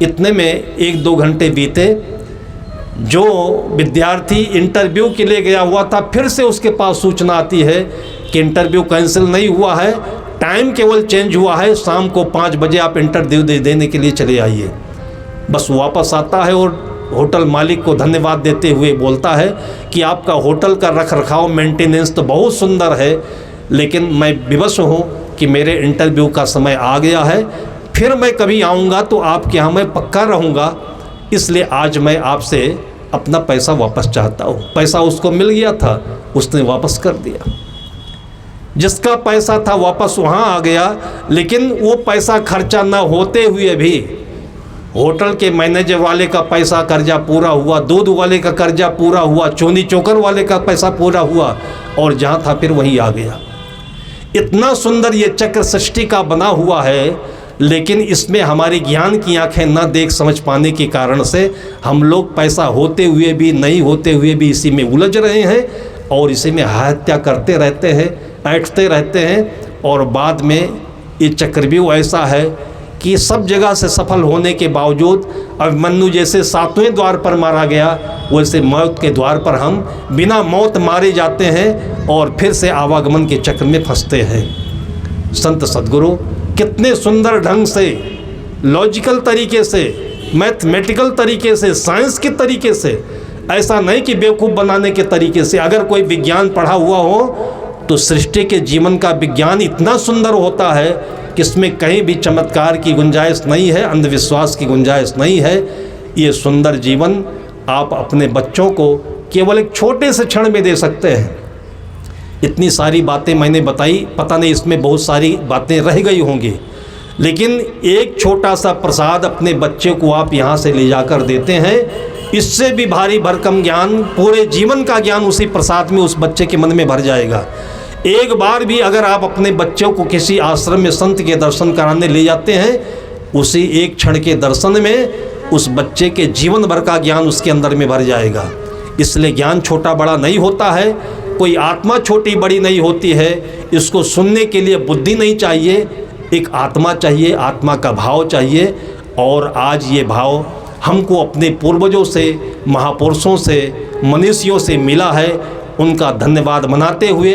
इतने में 1-2 घंटे बीते। जो विद्यार्थी इंटरव्यू के लिए गया हुआ था, फिर से उसके पास सूचना आती है कि इंटरव्यू कैंसिल नहीं हुआ है, टाइम केवल चेंज हुआ है, शाम को 5 बजे आप इंटरव्यू देने के लिए चले आइए। बस वापस आता है और होटल मालिक को धन्यवाद देते हुए बोलता है कि आपका होटल का रख रखाव मेंटेनेंस तो बहुत सुंदर है, लेकिन मैं विवश हूँ कि मेरे इंटरव्यू का समय आ गया है, फिर मैं कभी आऊँगा तो आपके यहाँ मैं पक्का रहूँगा, इसलिए आज मैं आपसे अपना पैसा वापस चाहता हूँ। पैसा उसको मिल गया था, उसने वापस कर दिया। जिसका पैसा था वापस वहाँ आ गया, लेकिन वो पैसा खर्चा ना होते हुए भी होटल के मैनेजर वाले का पैसा कर्जा पूरा हुआ, दूध वाले का कर्जा पूरा हुआ, चोनी चोकर वाले का पैसा पूरा हुआ, और जहाँ था फिर वहीं आ गया। इतना सुंदर ये चक्र सृष्टि का बना हुआ है, लेकिन इसमें हमारी ज्ञान की आंखें न देख समझ पाने के कारण से हम लोग पैसा होते हुए भी नहीं होते हुए भी इसी में उलझ रहे हैं और इसी में हत्या करते रहते हैं, ऐंठते रहते हैं। और बाद में ये चक्रव्यूह ऐसा है कि सब जगह से सफल होने के बावजूद अभिमन्यु जैसे 7वें द्वार पर मारा गया, वैसे मौत के द्वार पर हम बिना मौत मारे जाते हैं और फिर से आवागमन के चक्र में फंसते हैं। संत सद्गुरु कितने सुंदर ढंग से, लॉजिकल तरीके से, मैथमेटिकल तरीके से, साइंस के तरीके से, ऐसा नहीं कि बेवकूफ़ बनाने के तरीके से, अगर कोई विज्ञान पढ़ा हुआ हो तो सृष्टि के जीवन का विज्ञान इतना सुंदर होता है कि इसमें कहीं भी चमत्कार की गुंजाइश नहीं है, अंधविश्वास की गुंजाइश नहीं है। ये सुंदर जीवन आप अपने बच्चों को केवल एक छोटे से क्षण में दे सकते हैं। इतनी सारी बातें मैंने बताई, पता नहीं इसमें बहुत सारी बातें रह गई होंगी, लेकिन एक छोटा सा प्रसाद अपने बच्चे को आप यहाँ से ले जाकर देते हैं, इससे भी भारी भरकम ज्ञान, पूरे जीवन का ज्ञान उसी प्रसाद में उस बच्चे के मन में भर जाएगा। एक बार भी अगर आप अपने बच्चों को किसी आश्रम में संत के दर्शन कराने ले जाते हैं, उसी एक क्षण के दर्शन में उस बच्चे के जीवन भर का ज्ञान उसके अंदर में भर जाएगा। इसलिए ज्ञान छोटा बड़ा नहीं होता है, कोई आत्मा छोटी बड़ी नहीं होती है, इसको सुनने के लिए बुद्धि नहीं चाहिए, एक आत्मा चाहिए, आत्मा का भाव चाहिए। और आज ये भाव हमको अपने पूर्वजों से, महापुरुषों से, मनीषियों से मिला है। उनका धन्यवाद मनाते हुए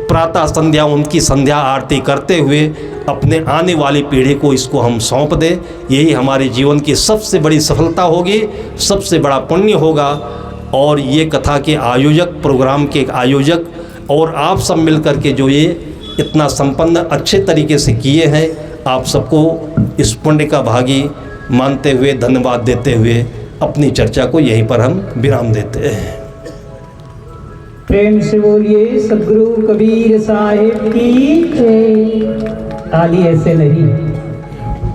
प्रातः संध्या उनकी संध्या आरती करते हुए अपने आने वाली पीढ़ी को इसको हम सौंप दें, यही हमारे जीवन की सबसे बड़ी सफलता होगी, सबसे बड़ा पुण्य होगा। और ये कथा के आयोजक, प्रोग्राम के आयोजक और आप सब मिलकर के जो ये इतना संपन्न अच्छे तरीके से किए हैं, आप सबको इस पुण्य का भागी मानते हुए, धन्यवाद देते हुए अपनी चर्चा को यहीं पर हम विराम देते हैं। प्रेम से बोलिए सद्गुरु कबीर साहिब की जय। ताली ऐसे नहीं।